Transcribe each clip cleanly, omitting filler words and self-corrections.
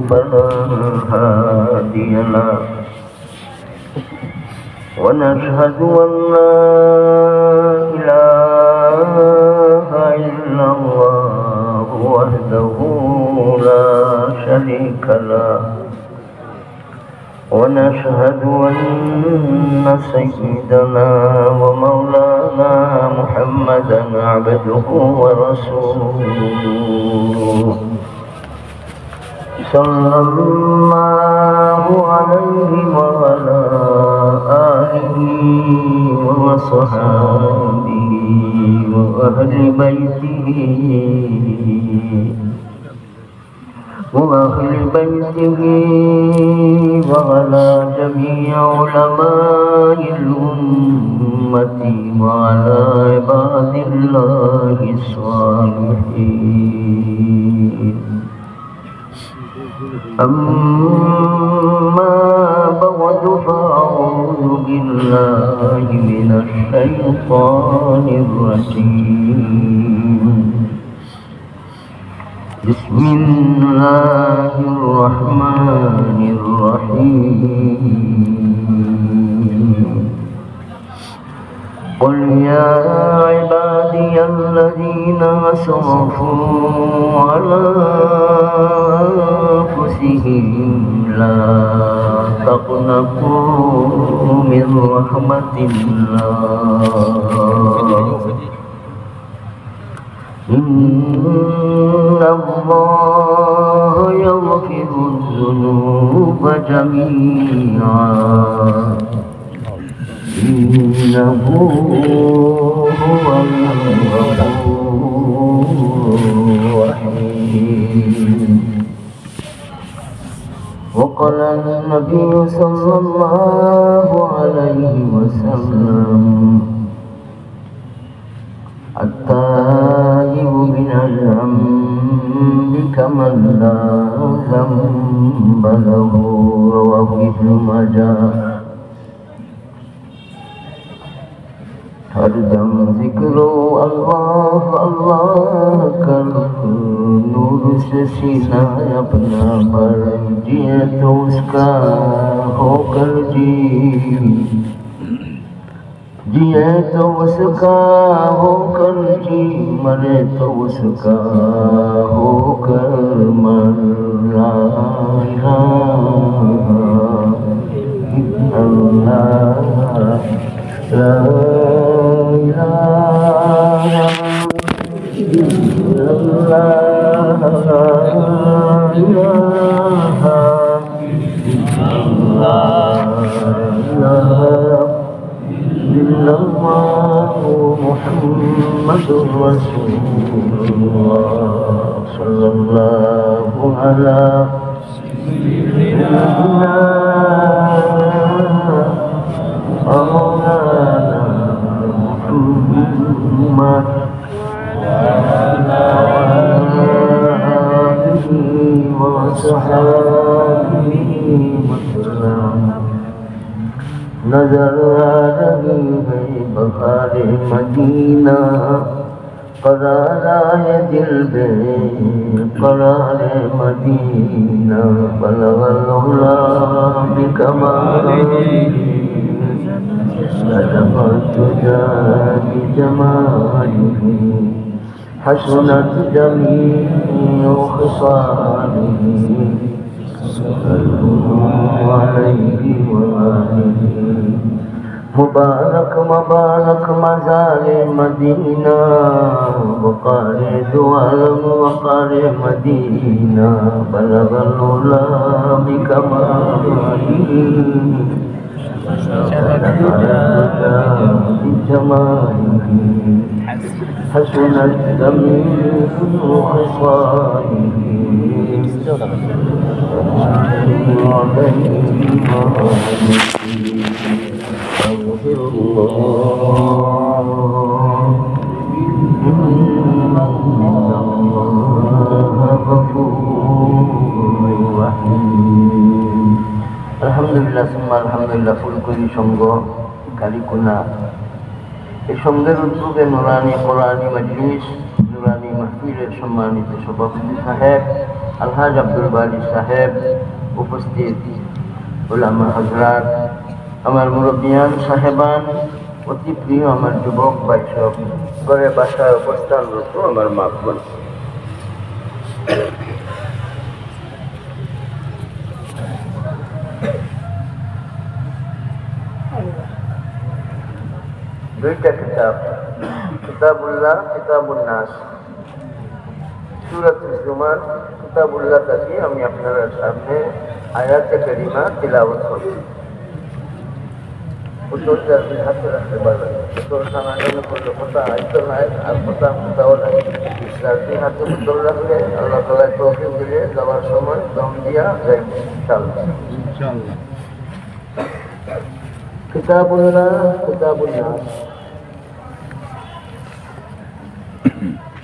فلا هادي له ونشهد أن لا إله إلا الله وحده لا شريك له ونشهد أن سيدنا ومولانا محمدا عبده ورسوله صلى الله عليه وعلى آله وصحبه وأهل بيته وعلى جميع علماء الأمة وعلى عباد الله الصالحين. أما بعد فأعوذ بالله من الشيطان الرجيم. بسم الله الرحمن الرحيم. قل يا عبادي الذين أسرفوا على أنفسهم لا تقنطوا من رحمة الله إن الله يغفر الذنوب جميعا إنه هو الغفور الرحيم. وقال النبي صلى الله عليه وسلم التائب من الذنب كمن لا ذنب له رواه ابن ماجه. हरदम जिक्रो अल्लाह अल्लाह कर नूर से सीना अपना भर जिए तो उसका होकर जिए तो उसका होकर जी मरे तो उसका होकर मर अल्लाह لا إله إلا الله لا إله إلا الله محمد رسول الله صلى الله على سيدنا مولانا محمد وعلى آله وصحبه وسلم. नजर आ रही है बहार मदीना करार आए दिल दे करार मदीना बलगल बिकमालिही जमालिही हसनत जमीउ खिसालिही मुबारक मुबारक मज़ारे मदीना वक़ारे दो आलम वक़ारे मदीना बलगल उला बिकमालिही जमालिही हसनत जमीउ खिसालिही আলহামদুলিল্লাহ সুম্মা আলহামদুলিল্লাহ ফুলকলি সংঘ কালীকুনা এই সংঘের উদ্যোগে নুরানি কোরআনী মজলিস নুরানি মাহফিলের সম্মানিত সভাপতি সাহেব আলহাজ আব্দুল বারি সাহেব, উপস্থিত উলামা হযরত, আমার মুরব্বিয়ান সাহেবান, অতি প্রিয় আমার যুবক ভাই সব, ঘরে বাসায় অবস্থানরত আমার মা বোন, দুইটা কিতাব, কিতাবুল্লাহ, কিতাবুন নাস। সূরাতুল জুমার কিতাবুল্লাহ থেকে আমি আপনাদের সামনে আয়াতে কারিমা তিলাওয়াত করছি। উত্তর যাদের হাতে রাখতে পারবেন, উত্তর সানাগান করলে কথা আয়তো নাই, আর কথা কোথাও নাই। যাদের হাতে উত্তর রাখলে আল্লাহ তাআলা তৌফিক দিলে যাওয়ার সময় দম দিয়া যাইব ইনশাআল্লাহ। কিতাবুল্লাহ, কিতাবুন নাস।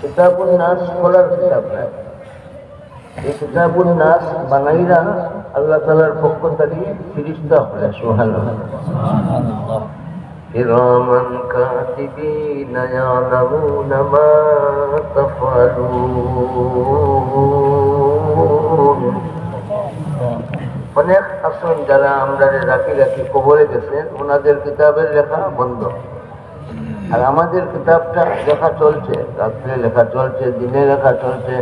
কিতাবুন নাস খোলার কিতাব নাই। এই কিতাবুন নাস বানাইরা আল্লাহ তাআলার পক্ষ থেকে ফেরেশতা হলে সুবহানাল্লাহ। কিরামান কাতিবিনা ইয়ালামুনা মা তাফআলুন। অনেক আসন যারা আমরা রাখি রাখি কবরে গেছেন, ওনাদের কিতাবের লেখা বন্ধ, আর আমাদের কিতাবটা লেখা চলছে, রাত্রে লেখা চলছে, দিনে লেখা চলছে।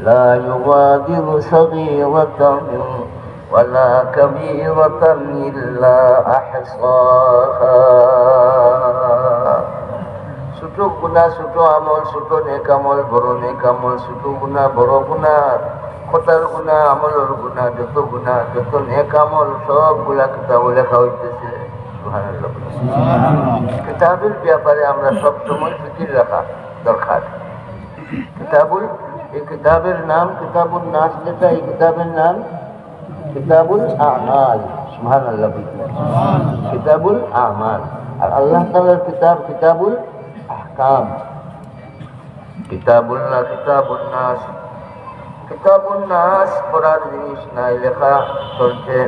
লা ইউগাদিরু সাগীরাতান ওয়ালা কাবীরাতান ইল্লা আহসাহা। ছোট গুনাহ, ছোট আমল, ছোট নেক আমল, বড় নেক আমল, ছোট গুনাহ, বড় গুনাহ, কথার গুনাহ, আমলের গুনাহ, যত গুনাহ, যত নেক আমল সবগুলা কিতাবে লেখা হইতেছে। কিতাবের ব্যাপারে আমরা সব সময় ফিকির রাখা দরকার। কিতাবুল, এই কিতাবের নাম কিতাবুন নাস, যেটা এই কিতাবের নাম কিতাবুল আমাল। সুবহানাল্লাহ। কিতাবুল আমাল। আর আল্লাহ তাআলার কিতাব কিতাবুল আহকাম। কিতাবুল্লাহ, কিতাবুন নাস। কিতাবুন নাস পড়ার জিনিস নাই, লেখা চলছে।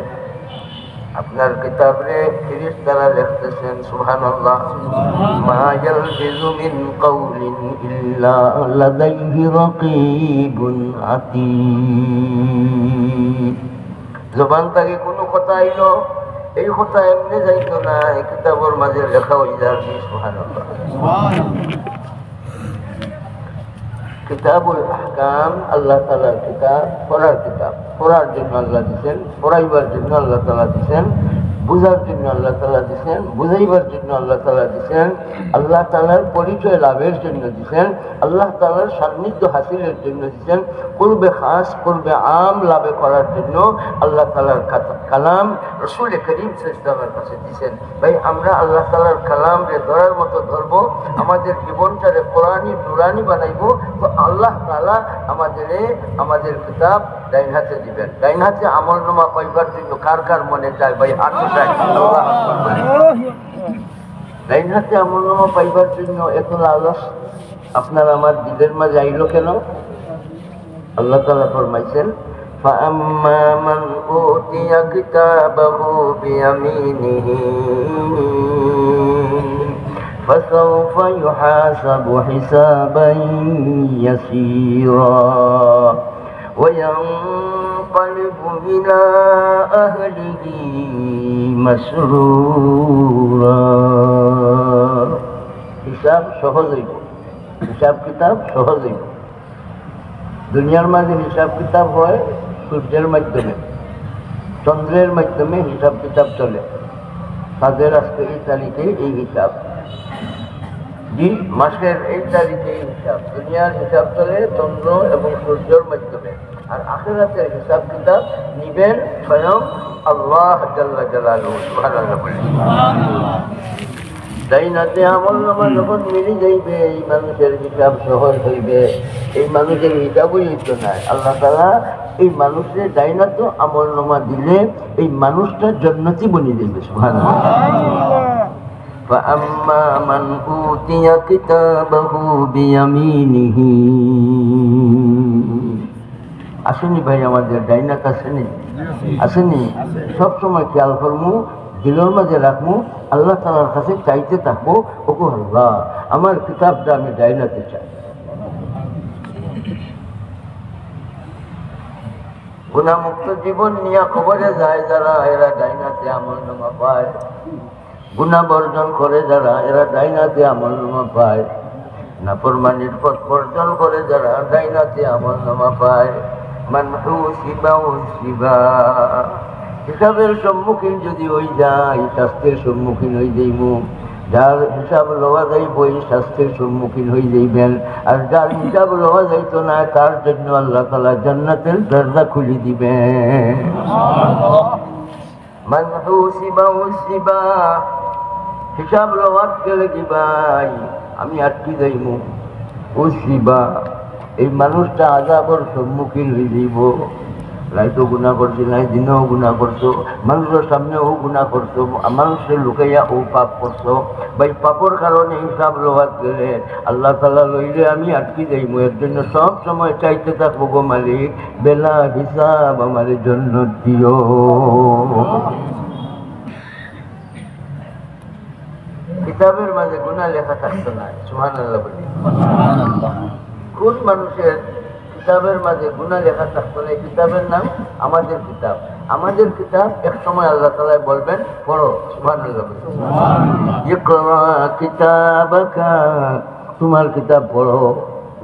আপনার কিতাবে ফেরেশতারা লিখতেছেন সুবহানাল্লাহ, মা ইয়ালফিযু মিন কাওলিন ইল্লা লাদাইহি রাকীবুন আতীদ। জবান থেকে কোনো কথা আইলো, এই কথা এমনি যাইতো না, এই কিতাবের মাঝে লেখা হয়ে যাবে। সুবহানাল্লাহ। কিতাবুল আহকাম আল্লাহ তাআলার কিতাব, পড়ার কিতাব। পড়ার জন্য আল্লাহ দিচ্ছেন, পড়াইবার জন্য আল্লাহ তাআলা দিচ্ছেন, বুঝার জন্য আল্লাহ তাআলা দিচ্ছেন, বুঝাইবার জন্য আল্লাহ তাআলা দিচ্ছেন, আল্লাহ তাআলার পরিচয় লাভের জন্য দিচ্ছেন, আল্লাহ তাআলার সান্নিধ্য হাসিলের জন্য দিচ্ছেন, কুরবে খাস কুরবে আম লাভে করার জন্য আল্লাহ তাআলার কালাম রাসূল করিম সাল্লাল্লাহু আলাইহি ওয়াসাল্লামের কাছে দিচ্ছেন। ভাই আমরা আল্লাহ তাআলার কালামকে ধরার মতো ধরবো, আমাদের জীবনটারে কোরআনি নুরানি বানাইবো, তো আল্লাহ তাআলা আমাদের কিতাব ডাইন হাতে দিবেন। ডাইন হাতে আমলনামা পাইবার জন্য কার কার মনে চায় ভাই হাত উঠায়। আল্লাহু আকবার। ডাইন হাতে আমলনামা পাইবার জন্য এত লালস আপনার আমার দিলের মাঝে আইলো কেন? আল্লাহ তাআলা ফরমাইছেন, ফাআম্মা মান উতিয়া কিতাবাহু বিয়ামিনিহি ফাসাউফা ইউহাসাবু হিসাবান ইয়াসীরা ওয়া ইয়ানকালিবু ইলা আহলিহি মাসরুরা। হিসাব সহজ হইব, হিসাব কিতাব সহজ হইব। দুনিয়ার মাঝে হিসাব কিতাব হয় সূর্যের মাধ্যমে, চন্দ্রের মাধ্যমে হিসাব কিতাব চলে। তাদের আজকে এই তারিখে এই হিসাব, জি মাসের এই তারিখে এই হিসাব। দুনিয়ার হিসাব চলে চন্দ্র এবং সূর্যের মাধ্যমে, আর আখিরাতের হিসাব কিতাব নিবেন স্বয়ং আল্লাহ জাল্লা জালালুহু। সুবহানাল্লাহ। ডাইনাতে আমলনামা যখন মিলে যাইবে, এই মানুষের হিসাব সহজ হইবে। এই মানুষের হিসাবই হইতো না। আল্লাহ তাআলা এই মানুষের ডাইনাতে আমলনামা দিলে এই মানুষটা জান্নাতি বনে যাইবে। সুবহানাল্লাহ। فأما من أوتي كتابه بيمينه। আসেনি ভাই, আমাদের ডাইনাত আসেনি, আসেনি। সবসময় খেয়াল করবো, দিলের মাঝে রাখবো, আল্লাহ তাআলার কাছে চাইতে থাকবো, ওগো আল্লাহ আমার কিতাবটা আমি ডাইনাতে চাই। গুণামুক্ত জীবন নিয়ে কবরে যায় যারা, এরা ডাইনাতে আমলনামা পায়। গুণা বর্জন করে যারা, এরা ডাইনাতে আমলনামা পায়। নাফরমানির পথ বর্জন করে যারা, ডাইনাতে আমলনামা পায়। মান হুসিবা হুসিবা, হিসাবের সম্মুখীন যদি হই যায়, শাস্তির সম্মুখীন হয়ে যাইব। যার হিসাব লওয়া যাইব এই শাস্তির সম্মুখীন হয়ে যাইবেন। আর যার হিসাব লওয়া যাইতো না, তার জন্য আল্লাহ তাআলা জান্নাতের দরজা খুলে দিবেন। মান হুসিবা হুসিবা, হিসাব লওয়ার গেলে কি ভাই আমি আটকে যাইব। হুসিবা, এই মানুষটা আযাবের সম্মুখীন হয়ে যাইব। রাইতো গুণা করছি, নাই দিনেও গুণা করছো, মানুষের সামনেও গুণা করছো, মানুষের লুকাইয়া ও পাপ করছো। ভাই পাপর কারণে হিসাব লওয়ার গেলে আল্লাহ তাআলা লইলে আমি আটকে যাইব। এর জন্য সব সময় চাইতে থাকবো, গো মালিক বেলা হিসাব আমার জন্য দিও। কিতাবের মাঝে গুনাহ লেখা থাকতো না, সুবহানাল্লাহ বলি। কোন মানুষের কিতাবের মাঝে গুনাহ লেখা থাকতো না? কিতাবের নাম আমাদের কিতাব। আমাদের কিতাব এক সময় আল্লাহ তাআলা বলবেন পড়ো, সুবহানাল্লাহ বলি। ইকরা কিতাবাকা, তোমার কিতাব পড়ো।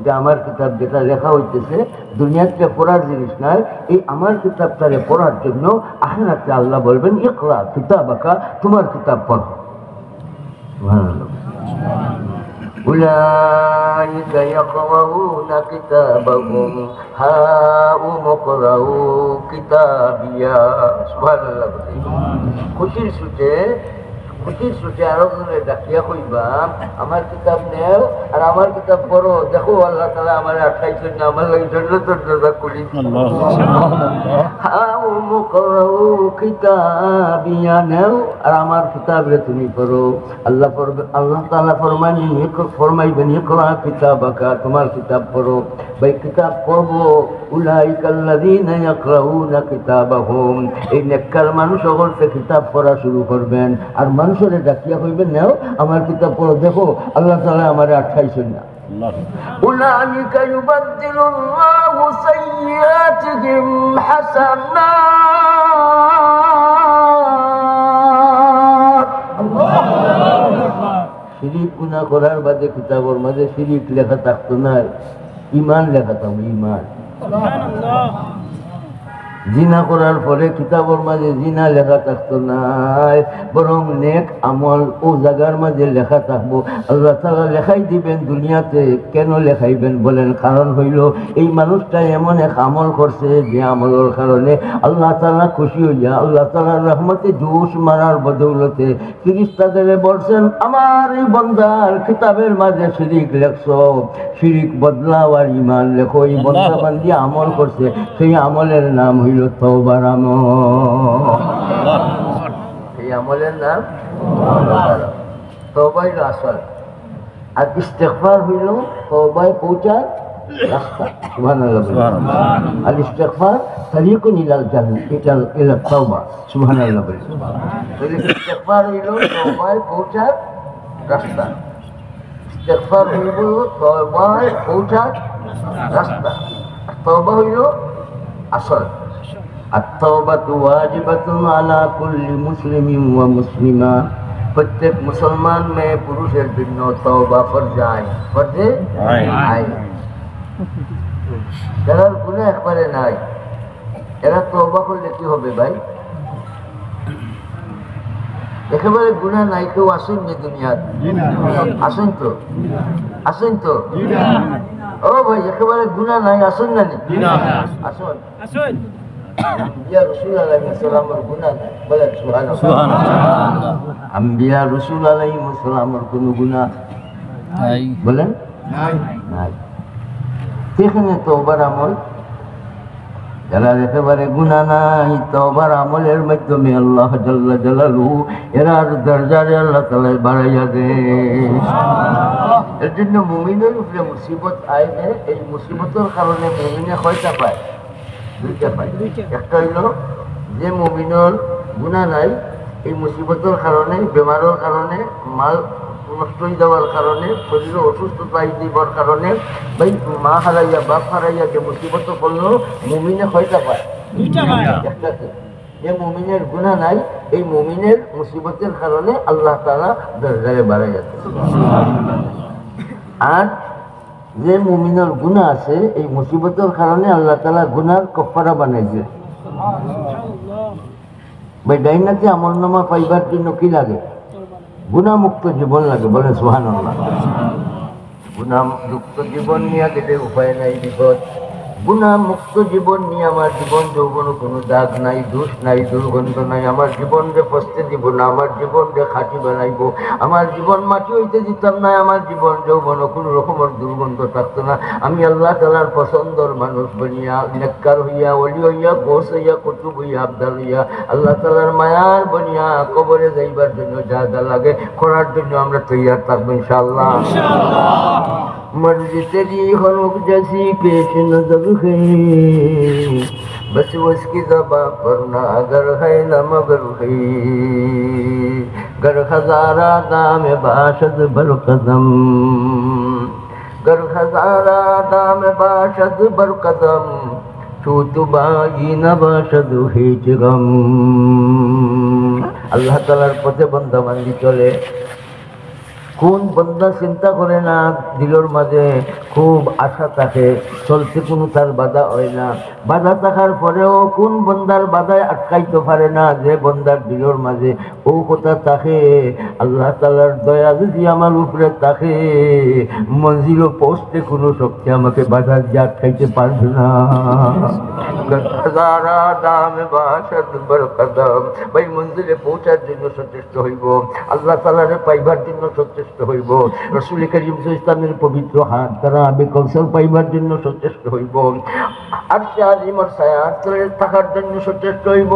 যে আমার কিতাব যেটা লেখা হইতেছে দুনিয়াতে পড়ার জিনিস নয়, এই আমার কিতাবটারে পড়ার জন্য আখিরাতে আল্লাহ বলবেন ইকরা কিতাবাকা, তোমার কিতাব পড়ো। أولئك يقرؤون كتابهم هاؤم اقرءوا كتابيا। সুবহানাল্লাহ। খুশির ছুটে আরো ডাকিয়া কইবা আমার কিতাব নেও আর আমার কিতাব পড়ো। দেখো আল্লাহ তাআলা আমার আটকাইছেন না, আমার লাগি জান্নাতের দরজা খুলি। হাউম করো কিতাবিয়া, নেও আর আমার কিতাবে তুমি পড়ো। আল্লাহ তাআলা ফরমাইবেন ইকরা কিতাবাকা, তোমার কিতাব পড়ো। ভাই কিতাব পড়বো, উলাইকাল্লাযীনা ইয়াকরাউনা কিতাবাহুম, এই নেককার মানুষ সকলকে কিতাব পড়া শুরু করবেন। আর মানুষের ডাকিয়া কইবেন নাও আমার কিতাব পড়ো, দেখো আল্লাহ তাআলা আমারে আটকাইছেন না। উলাইকা ইউবাদদিলুল্লাহু সাইয়্যাতিহিম হাসানাত। শিরিক গুনাহ করার বাদে কিতাবের মাঝে শিরিক লেখা থাকতো না, ঈমান লেখা থাকতো, ঈমান। জিনা করার পরে কিতাবের মাঝে জিনা লেখা থাকতো না, বরং নেক আমল ও জায়গার মাঝে লেখা থাকবো। আল্লাহ তাআলা লেখাই দিবেন দুনিয়াতে। কেন লেখাইবেন বলেন? কারণ হইল এই মানুষটা এমন এক আমল করছে যে আমলের কারণে আল্লাহ তাআলা খুশি হইয়া আল্লাহ তাআলার রহমতে জোশ মারার বদৌলতে ফেরেশতাদের বলছেন আমার এই বান্দার কিতাবের মাঝে শিরিক লেখছো, শিরিক বদলাও আর ঈমান লেখো। এই বান্দা বান্দি আমল করছে, সেই আমলের নাম হইল তওবার আমল। এই আমলের নাম তওবা হইল আসল, আর ইস্তেগফার হইল তওবায় পৌঁছার রাস্তা। সুবহানাল্লাহ। আর ইস্তেগফার তারিকুন ইলাল জান্নাত ইলা তওবা। সুবহানাল্লাহ। ইস্তেগফার হইল তওবায় পৌঁছার রাস্তা, ইস্তেগফার হইল তওবায় পৌঁছার রাস্তা, আর তওবা হইল আসল। আত-তাওবাতু ওয়াজিবাতুন আলা কুল্লি মুসলিমিন ওয়া মুসলিমা, প্রত্যেক মুসলমান মেয়ে পুরুষের জন্য তওবা ফরজ আইন, ফরজে আইন। যারা গুনাহ একবারে নাই এরা তওবা করলে কি হবে ভাই? একেবারে গুনাহ নাই কেউ আসেন নি দুনিয়াতে? আসেন তো, আসেন তো। ও ভাই একেবারে গুনাহ নাই, আসেন না? আসুন, আসুন। আম্বিয়া রাসূল আলাইহিস সালামের গুনাহ নাই, বলেন সুবহানাল্লাহ। আম্বিয়া রাসূল আলাইহিস সালামের কোনো গুনাহ নাই, বলেন নাই। সেখানে তওবার আমল, যারা একেবারে গুনাহ নাই তওবার আমলের মাধ্যমে আল্লাহ জাল্লা জালালুহু এরার দরজারে আল্লাহ তাআলা বাড়াইয়া দেন। এর জন্য মুমিনের উপরে মুসিবত আইলে এই মুসিবতের কারণে মুমিনে কয়টা পায়? দুইটা পায়। একটা হইল যে মুমিনের গুনাহ নাই, এই মুসিবতের কারণে, বেমারের কারণে, মাল নষ্ট হয়ে যাওয়ার কারণে, শরীরে অসুস্থতা যাওয়ার কারণে, ভাই মা হারাইয়া বাপ হারাইয়া যে মুসিবত করলো মুমিনে কয়টা পায়? একটা কি? যে মুমিনের গুনাহ নাই, এই মুমিনের মুসিবতের কারণে আল্লাহ তাআলা দরজারে বাড়াই যাচ্ছে। আর যে মুমিনের গুনাহ আছে, এই মুসিবতের কারণে আল্লাহ তাআলা গুনার কাফারা বানাইছে। ভাই ডাইনাতে আমলনামা পাইবার জন্য কি লাগে? গুনাহমুক্ত জীবন লাগে, বলে সুবহানাল্লাহ। গুনাহমুক্ত জীবন নিয়ে গেলে উপায় নাই, বিপদ। গুনাহমুক্ত জীবন নিয়ে আমার জীবন যৌবনে কোনো দাগ নাই, দোষ নাই, দুর্গন্ধ নাই। আমার জীবন রে ফসতে দিব না, আমার জীবন রে খাঁটি বানাইব। আমার জীবন মাটি হইতে দিতাম না, আমার জীবন যৌবনে কোনো রকমের দুর্গন্ধ থাকতো না। আমি আল্লাহ তাআলার পছন্দর মানুষ বনিয়া, নেককার হইয়া, ওলি হইয়া, গোস হইয়া, কুতুব হইয়া, আবদাল হইয়া, আল্লাহ তাআলার মায়ার বনিয়া কবরে যাইবার জন্য যা যা লাগে করার জন্য আমরা তৈয়ার থাকবো ইনশাআল্লাহ। मर्ज़ी तेरी खलूक जैसी पेश नजर है, बस उसकी ज़बां पर ना अगर है न मगर है, गर हज़ारा दाम बाशद बर कदम, गर हज़ारा दाम बाशद बर कदम, छूतु बागी न बाशद हिच गम। अल्लाह ताआलार पथे बंदा बांदी चले, কোন বন্দা চিন্তা করে না দিলের মাঝে খুব আশা থাকে, চলতে কোনো তার বাধা হয় না। বাধা থাকার পরেও কোন বন্দার বাধায় আটকাইতে পারে না, যে বন্দার দিলের মাঝে ও কথা থাকে আল্লাহ তাআলার দয়া যদি আমার উপরে থাকে, মঞ্জিল পৌঁছতে কোনো শক্তি আমাকে বাধা দিয়ে আটকাইতে পারবে না। ভাই মঞ্জিলে পৌঁছার জন্য সচেষ্ট হইব, আল্লাহ তাআলারে পাইবার জন্য সচেষ্ট হইব, রাসূল করিম সাল্লাল্লাহু আলাইহি ওয়াসাল্লামের পবিত্র হাত দ্বারা আবে কাউসার পাইবার জন্য সচেষ্ট হইব, আরশে আজিমের ছায়ার তলে থাকার জন্য সচেষ্ট হইব,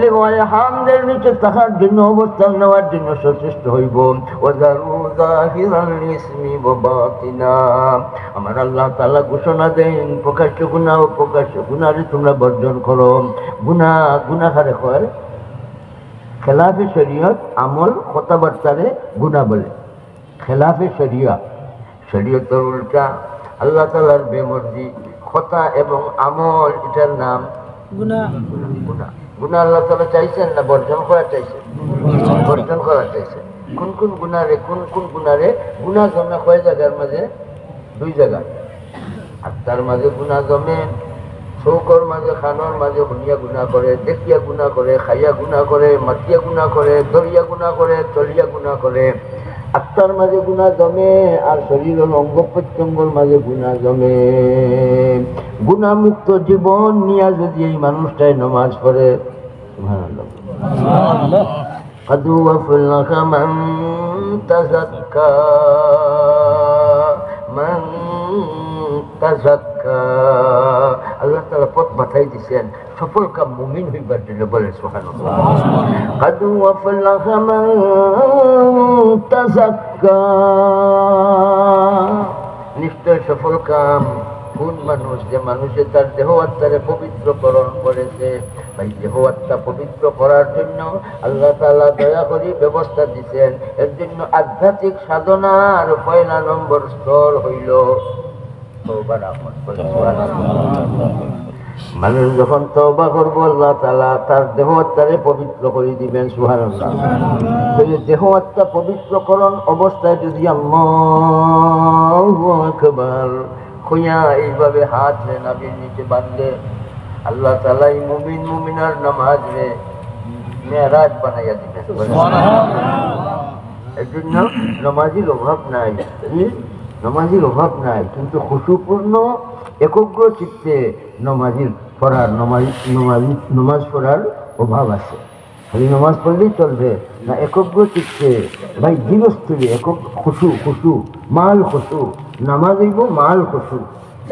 লিওয়ায়ে হামদের নিচে থাকার জন্য অবস্থান নেওয়ার জন্য সচেষ্ট হইব। ওয়াজারু যাহিরাল ইসমি ওয়া বাতিনা, আমার আল্লাহ তাআলা ঘোষণা দেন প্রকাশ্য গুনাহ ও প্রকাশ্য গুনাহরে তোমরা বর্জন করো। গুনাহ গুনাহরে কয় খেলাফে শরীয়ত আমল কথাবার্তারে গুনাহ বলে। খেলাফে শরীয়ত, শরীয়তের উল্টা, আল্লাহ তাআলার বেমর্জি কথা এবং আমল, এটার নাম গুনাহ। গুনাহ গুনাহ আল্লাহ তাআলা চাইছেন না বর্জন করা চাইছেন? বর্জন করা চাইছেন। কোন কোন গুনাহরে, কোন কোন গুনাহরে? গুনাহ জমে কয় জায়গার মাঝে? দুই জায়গা। আত্মার মাঝে গুনাহ জমে, চৌকর মাঝে, খানোর মাঝে শুনিয়া গুনাহ করে, দেখিয়া গুনাহ করে, খাইয়া গুনাহ করে, মাতিয়া গুনাহ করে, দরিয়া গুনাহ করে, চলিয়া গুনাহ করে। আত্মার মাঝে গুনাহ জমে আর শরীরের অঙ্গ প্রত্যঙ্গর মাঝে গুনাহ জমে। গুনাহমুক্ত জীবন নিয়ে যদি এই মানুষটাই নামাজ পড়ে, সুবহানাল্লাহ, قد وفلك من تزكى من تزكى, আল্লাহ তাআলা পথ বাতাই দিয়েছেন সফল কাম মুমিন হইবার জন্য, বলে সুবহানাল্লাহ। قد وفلك من تزكى, নিশ্চয় সফল কাম কোন মানুষ? যে মানুষে তার দেহ আত্মারে পবিত্রকরণ করেছে। ভাই দেহ আত্মা পবিত্র করার জন্য আল্লাহ তাআলা দয়া করে ব্যবস্থা দিচ্ছেন। এর জন্য আধ্যাত্মিক সাধনার পয়লা নম্বর স্তর হইল তওবার আমল। মানুষ যখন তওবা করব আল্লাহ তাআলা তার দেহ আত্মারে পবিত্র করে দিবেন, সুবহানাল্লাহ। দেহ আত্মা পবিত্রকরণ অবস্থায় যদি আল্লাহু আকবার খুঁয়া এইভাবে হাত রে নাভির নিচে বাঁধলে, আল্লাহ তাআলা এই মুমিন মুমিনার নামাজ রে মেরাজ বানাইয়া দিবেন। এর জন্য নামাজির অভাব নাই, নামাজির অভাব নাই, কিন্তু খুশুপূর্ণ একগ্র চিত্তে নামাজির পড়ার নামাজ পড়ার অভাব আছে। খালি নামাজ পড়লেই চলবে না, একগ্র চিত্তে ভাই ধীরস্থিরে একক খুশু মাল খুশু নামাজ হইব, মাল খুশু।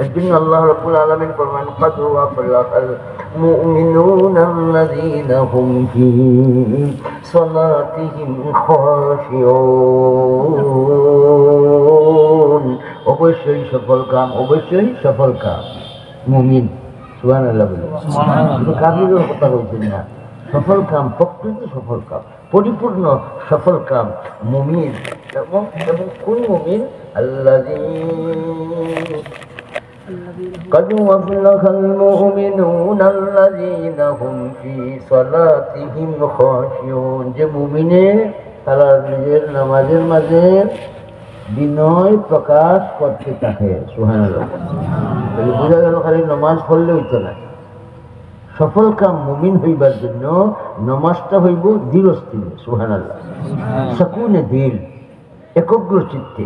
এর জন্য আল্লাহ রাব্বুল আলামিন ফরমান قد وفلح المؤمنون الذين هم في صلاتهم خاشعون, অবশ্যই সফল কাম, অবশ্যই সফল কাম মুমিন। সুবহানাল্লাহ বলে, শুধু কাফিরের কথা বলছেন না, সফল কাম, প্রকৃত সফল কাম, পরিপূর্ণ সফল কাম মুমিন। এবং কোন মুমিন? আল্লাযী قد أفلح المؤمنون الذين هم في صلاتهم خاشعون। যে মুমিনে তারা নিজের নামাজের মাঝে বিনয় প্রকাশ করতে থাকে। সুবহানাল্লাহ। তাহলে বোঝা গেল খালি নামাজ পড়লে হইতো না, সফল কাম মুমিন হইবার জন্য নামাজটা হইব ধীরস্থিরে। সুবহানাল্লাহ। সাকুনে দিল, একগ্র চিত্তে,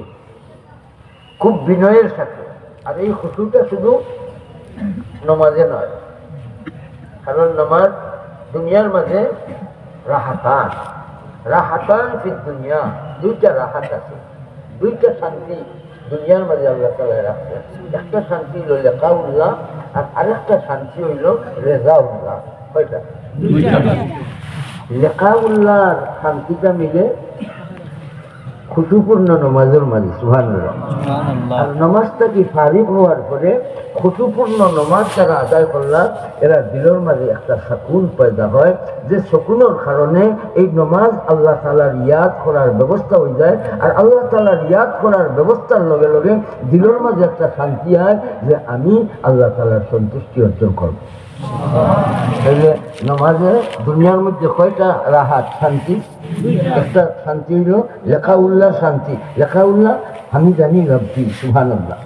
খুব বিনয়ের সাথে। আর এই খুশুটা শুধু নামাজে নয়, কারণ নামাজ দুনিয়ার মাঝে রাহাতান, রাহাতান ফিদ দুনিয়া, দুইটা রাহাত আছে, দুইটা শান্তি দুনিয়ার মাঝে আল্লাহ তাআলা রাখছেন। একটা শান্তি হইল লিকাউল্লাহ, আর আরেকটা শান্তি হইল রেজাউল্লাহ। কয়টা? লিকাউল্লাহর শান্তিটা মিলে খুশুপূর্ণ নমাজের মাঝে। সুবহানাল্লাহ। আর নমাজটা কি ফারিগ হওয়ার পরে খুশুপূর্ণ নমাজ তারা আদায় করলাম, এরা দিলের মাঝে একটা সাকুন পয়দা হয়, যে সকুনের কারণে এই নমাজ আল্লাহ তাআলার ইয়াদ করার ব্যবস্থা হয়ে যায়। আর আল্লাহ তাআলার ইয়াদ করার ব্যবস্থার লগে লগে দিলের মাঝে একটা শান্তি হয় যে আমি আল্লাহ তাআলার সন্তুষ্টি অর্জন করব। তাহলে নমাজে দুনিয়ার মধ্যে কয়টা রাহাত শান্তি? একটা শান্তি হইল লেখাউল্লাহ শান্তি। লেখাউল্লাহ হামিদানি রব্বি, সুবহানাল্লাহ।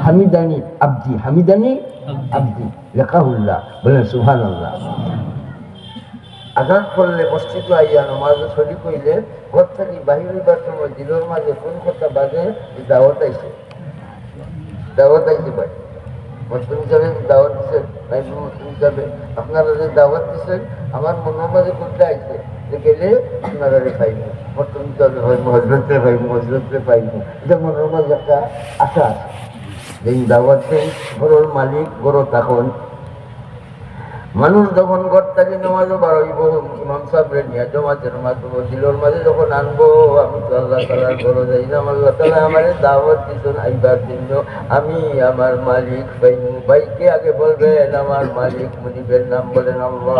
হামিদানি আব্দি, হামিদানি আব্দি, লেখাউল্লাহ বলেন সুবহানাল্লাহ। আজান করলে মসজিদে আইয়া নমাজ শরীফ হইলে ঘর থেকে বাহির হইবার সময় দিলের মাঝে কোন কথা বাজে? দাওয়াত আইছে, দাওয়াত আইছে ভাই। মুসলিম হিসাবে দাওয়াত দিচ্ছেন, মুসলিম হিসাবে আপনারা যে দাওয়াত দিচ্ছেন, আমার মনের মাঝে কোনটা আইছে যে গেলে আপনারা পাইব, মুসলিম হিসাবে হয় হজরতে পাইব, হজরতে পাইব। এটা মনের মাঝে একটা আশা আছে যে দাওয়াত দেন, ঘরের মালিক গড় তখন মানুষ যখন ঘর থেকে নামাজও বাড়াইব, ইমাম সাহেবরে নিয়ে জমাতের মাধ্যমে দিলের মাঝে যখন আনবো, আমি তো আল্লাহ তাআলার ঘরে যাইলাম, আল্লাহ তাআলা আমার দাওয়াত দিচ্ছেন আইবার জন্য, আমি আমার মালিক পাইব। ভাইকে আগে বলবেন আমার মালিক, মুনিবের নাম বলেন আল্লাহ।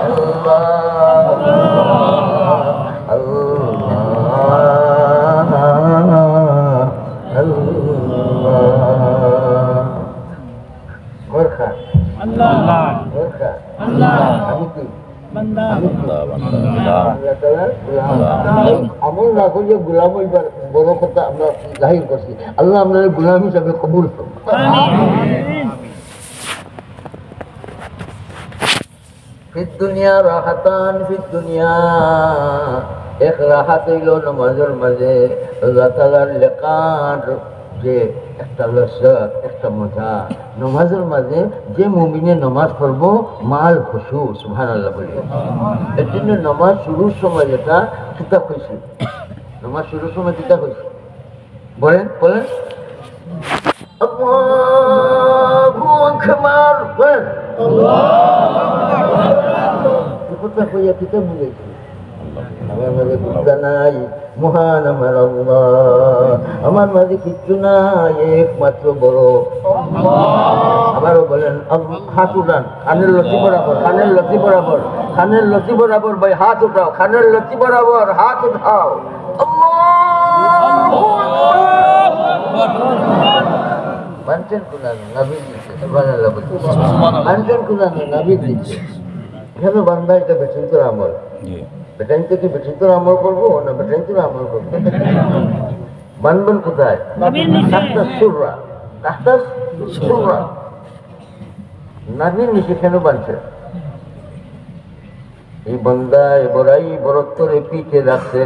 আল্লাহ আল্লাহ আল্লাহ। গোরখা আমল না করিয়া গুলাম হইবার বড় কথা আমরা জাহির করছি। আল্লাহ আপনার গুলাম হিসাবে কবুল করুন। ফিদ দুনিয়া রাহাতান, ফিদ দুনিয়া এক রাহাত হইল নামাজের মাঝে আল্লাহ তাআলার লেখার যে একটা লজ্জত, একটা মজা নমাজের মাঝে। যে মুমিনে নমাজ পড়বো মাল খুশু, সুবহানাল্লাহ বলি। এর জন্য নমাজ শুরুর সময় যেটা কিতাব হয়েছে, নমাজ শুরুর সময় কিতাব হয়েছে বলেন বলেন আল্লাহু আকবার বলেন। কথা কইয়া কিতাব বুঝেছি আমার মাঝে বুঝা নাই, মহান আমার আল্লাহ, আমার মাঝে কিচ্ছু নাই, একমাত্র বড়। আবারও বলেন হাত উঠান, খানের লতি বরাবর, খানের লতি বরাবর, খানের লতি বরাবর ভাই হাত উঠাও, খানের লতি বরাবর হাত উঠাও। মানছেন কোরআন নবী দিচ্ছে, সুবহানাল্লাহ বলছে। মানছেন কোরআন নবী দিচ্ছে। এখানে বান্দা এটা বেচিন্তর আমল, বেটাইতে কি বেচিন্তর আমল করবো না বেটাইন্তর আমল করবো? মানবেন কোথায়? নাবির নিচে কেন বানছে? এই বান্দায় বড়াই বরত্তরে পিঠে রাখছে,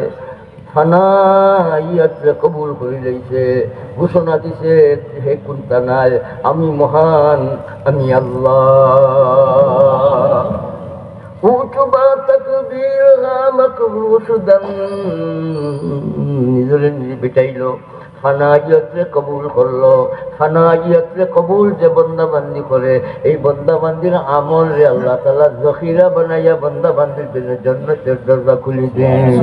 ফানাইয়াতরে কবুল করে লইছে, ঘোষণা দিছে হে কুনতা নাই, আমি মহান, আমি আল্লাহ। উচবা তাকবীর মাকবুসুদান, নিজের নিজে বেটাইলো, ফানাইয়াতরে কবুল করলো। ফানাইয়াতরে কবুল যে বন্দাবান্দি করে, এই বন্দাবান্দির আমল রে আল্লাহ তাআলা জখিরা বানাইয়া বন্দাবান্দির জন্য জান্নাতের দরজা খুলে দেন।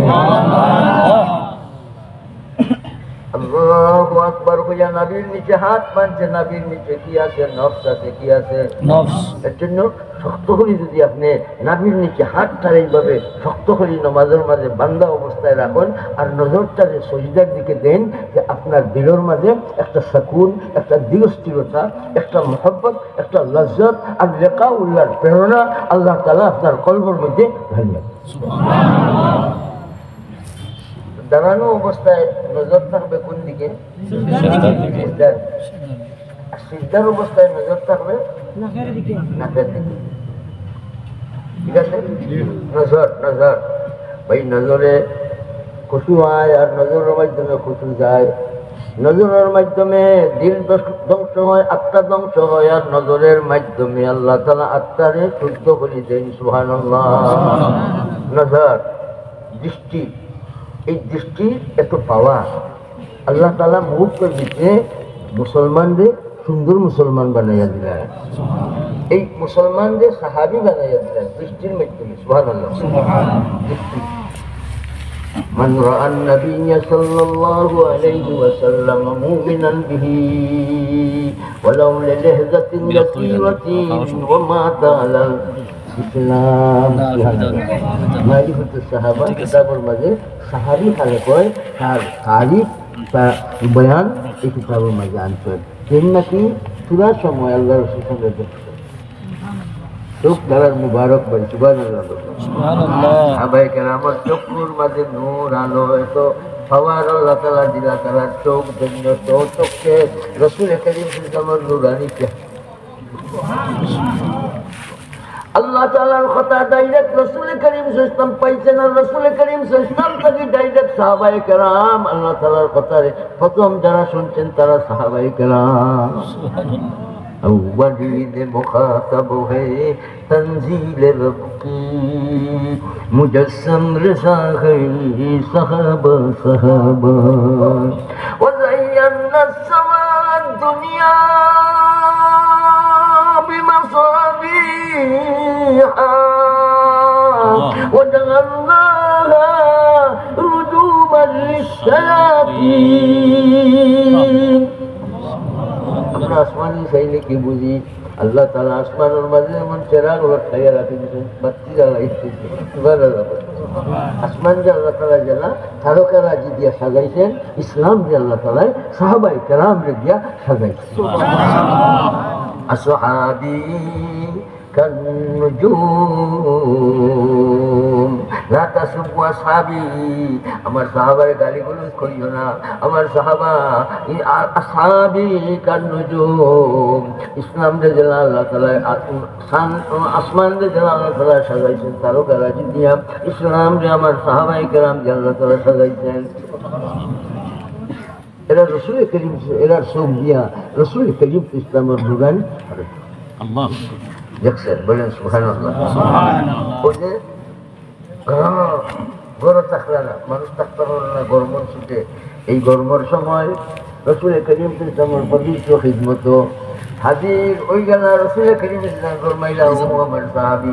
আল্লাহু আকবার কইয়া নবীর নিচে হাত মানছে। নবীর নিচে কি আছে? নফস আছে। কি আছে? নফস। এর জন্য শক্ত করে যদি আপনি নাভির নিচে হাতটা এইভাবে শক্ত করে নামাজের মাঝে বান্দা অবস্থায় রাখুন আর নজরটা যে সজদার দিকে দেন, যে আপনার দিলের মাঝে একটা সাকুন, একটা দৃঢ়স্থিরতা, একটা মহব্বত, একটা লজ্জত আর লেখা উল্লার প্রেরণা আল্লাহ তাআলা আপনার কলবের মধ্যে ঢালবেন। দাঁড়ানো অবস্থায় নজর থাকবে কোন দিকে? সিজদার অবস্থায় নজর থাকবে নাকের দিকে। ঠিক আছে? নজর নজর ভাই, নজরে খুশু হয় আর নজরের মাধ্যমে খুশু যায়। নজরের মাধ্যমে দিল ধ্বংস হয়, আত্মা ধ্বংস হয়, আর নজরের মাধ্যমে আল্লাহ তাআলা আত্মারে শুদ্ধ করে দেন। সুবহানাল্লাহ। নজর দৃষ্টি, এই দৃষ্টি এত পাওয়া আল্লাহ তাআলা মুহূর্তের ভিতরে মুসলমানদের সুন্দর মুসলমান বানাইয়া দিলেন। এই মুসলমানদের সাহাবী বানাইয়া দিলেন দৃষ্টির মাধ্যমে। সুবহানাল্লাহ। দৃষ্টি من رأى النبي صلى الله عليه وسلم مؤمنا به ولو للحظة يسيرة ومات على الإسلام। معرفة الصحابة কিতাবের মাঝে সাহাবী খালে কয় তার তারিখ বয়ান এই কিতাবের মাঝে আনছেন। কেন নাকি পুরা সময় আল্লাহ রাসূল সঙ্গে দেখছেন। চোখ দ্বারার মুবারক ভাই। সুবহানাল্লাহ। সাহাবায়ে কেরামের চোখের মাঝে নূর আলো এত পাওয়ার আল্লাহ তাআলা দিলা, তারা চোখ জন্য চোখকে রাসূল করিম সাল্লাল্লাহু আলাইহি ওয়াসাল্লাম নুরানি কে আল্লাহ তাআলার কথা ডাইরেক্ট রাসূল করিম সাল্লাল্লাহু আলাইহি ওয়াসাল্লাম পাইছেন। আর রাসূল করিম সাল্লাল্লাহু আলাইহি ওয়াসাল্লাম থেকে ডাইরেক্ট সাহাবায়ে কেরাম আল্লাহ তাআলার কথা প্রথম যারা শুনছেন তারা সাহাবায়ে কেরাম। अव्वलीन मुखातब है तंजील रब की, मुजस्सम रज़ा है सहाबा सहाबा। वज़य्यना समा दुनिया बिमसाबिहा वजअलनाहा रुजूमन लिश्शयातीन। আমরা আসমানি চাইলে কি বুঝি? আল্লাহ তাআলা আসমানের মাঝে এমন চেরাগ খাইয়া রাখি দিয়েছেন, বাতি জ্বালাইছেন। আসমান যে আল্লাহ তাআলা জ্বালা তারকারাজি দিয়া সাজাইছেন, ইসলাম যে আল্লাহ তাআলা সাহাবায়ে কেরামরে দিয়া সাজাইছেন। আসহাবি কান্নুজুম লা তাসুবু আসহাবি। আমার সাহাবারে গালিগুলো করিও না। আমার সাহাবা আসহাবি কান্নুজুম। ইসলাম রে জানা আল্লাহ তাআলা আসমান রে জানা আল্লাহ তাআলা সাজাইছেন তারকারাজি দিয়া। ইসলাম রে আমার সাহাবায়ে কেরাম যে আল্লাহ তাআলা সাজাইছেন। এরা রাসূল করিম এরা সব দিয়া রাসূল করিম ইসলামের নুরানি আল্লাহ দেখছেন। বলেন সুবহানাল্লাহ। ওই যে গরম থাকলে না, মানুষ থাকতে পারল না গরমের ছুটে। এই গরমের সময় রাসূল করিম ইসলামের পবিত্র খিদমত হাজির ওই গেল। রাসূল করিম ইসলাম গরমাইলা আমার সাহাবী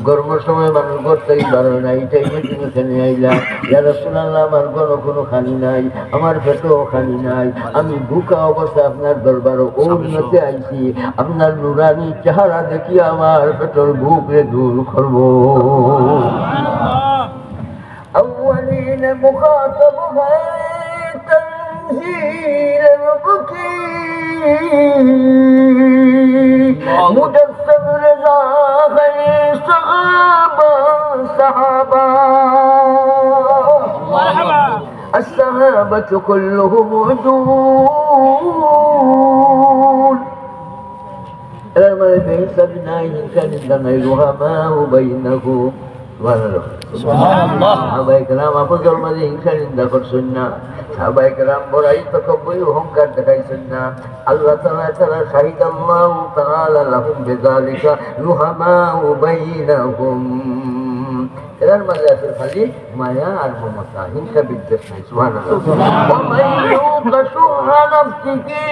গরমের সময় মানুষ ঘর থেকে বার হয় না, এই টাইমে তুমি খেলে আইলা। ইয়া রাসূলুল্লাহ, আমার ঘরও কোনো খানি নাই, আমার পেটেও খানি নাই, আমি ভুকা অবস্থায় আপনার দরবারও উন্নতে আইছি। আপনার নুরানি চেহারা দেখি আমার পেটের ভুকরে দূর করবো। أولين مخاطب है तंजील रब की, मुजस्सम रज़ा है सहाबा सहाबा। الصحابة كلهم عدول ليس بناء كان الرحماء بينهم। সাহাবায়ে কেরাম আপনাদের মাঝে হিংসা নিন্দা করছেন না। সাহাবায়ে কেরাম বড়াই তাকাব্বুর অহংকার দেখাইছেন না। আল্লাহ তাআলা শাহিদাল্লাহু তাআলা লাহুম বিযালিকা রুহামাউ বাইনাহুম। এর মাঝে আছে খালি মায়া আর মমতা, হিংসা বিদ্বেষ নাই। সুবহানাল্লাহ। ওয়া মান ইউকা শুহা নাফসিহি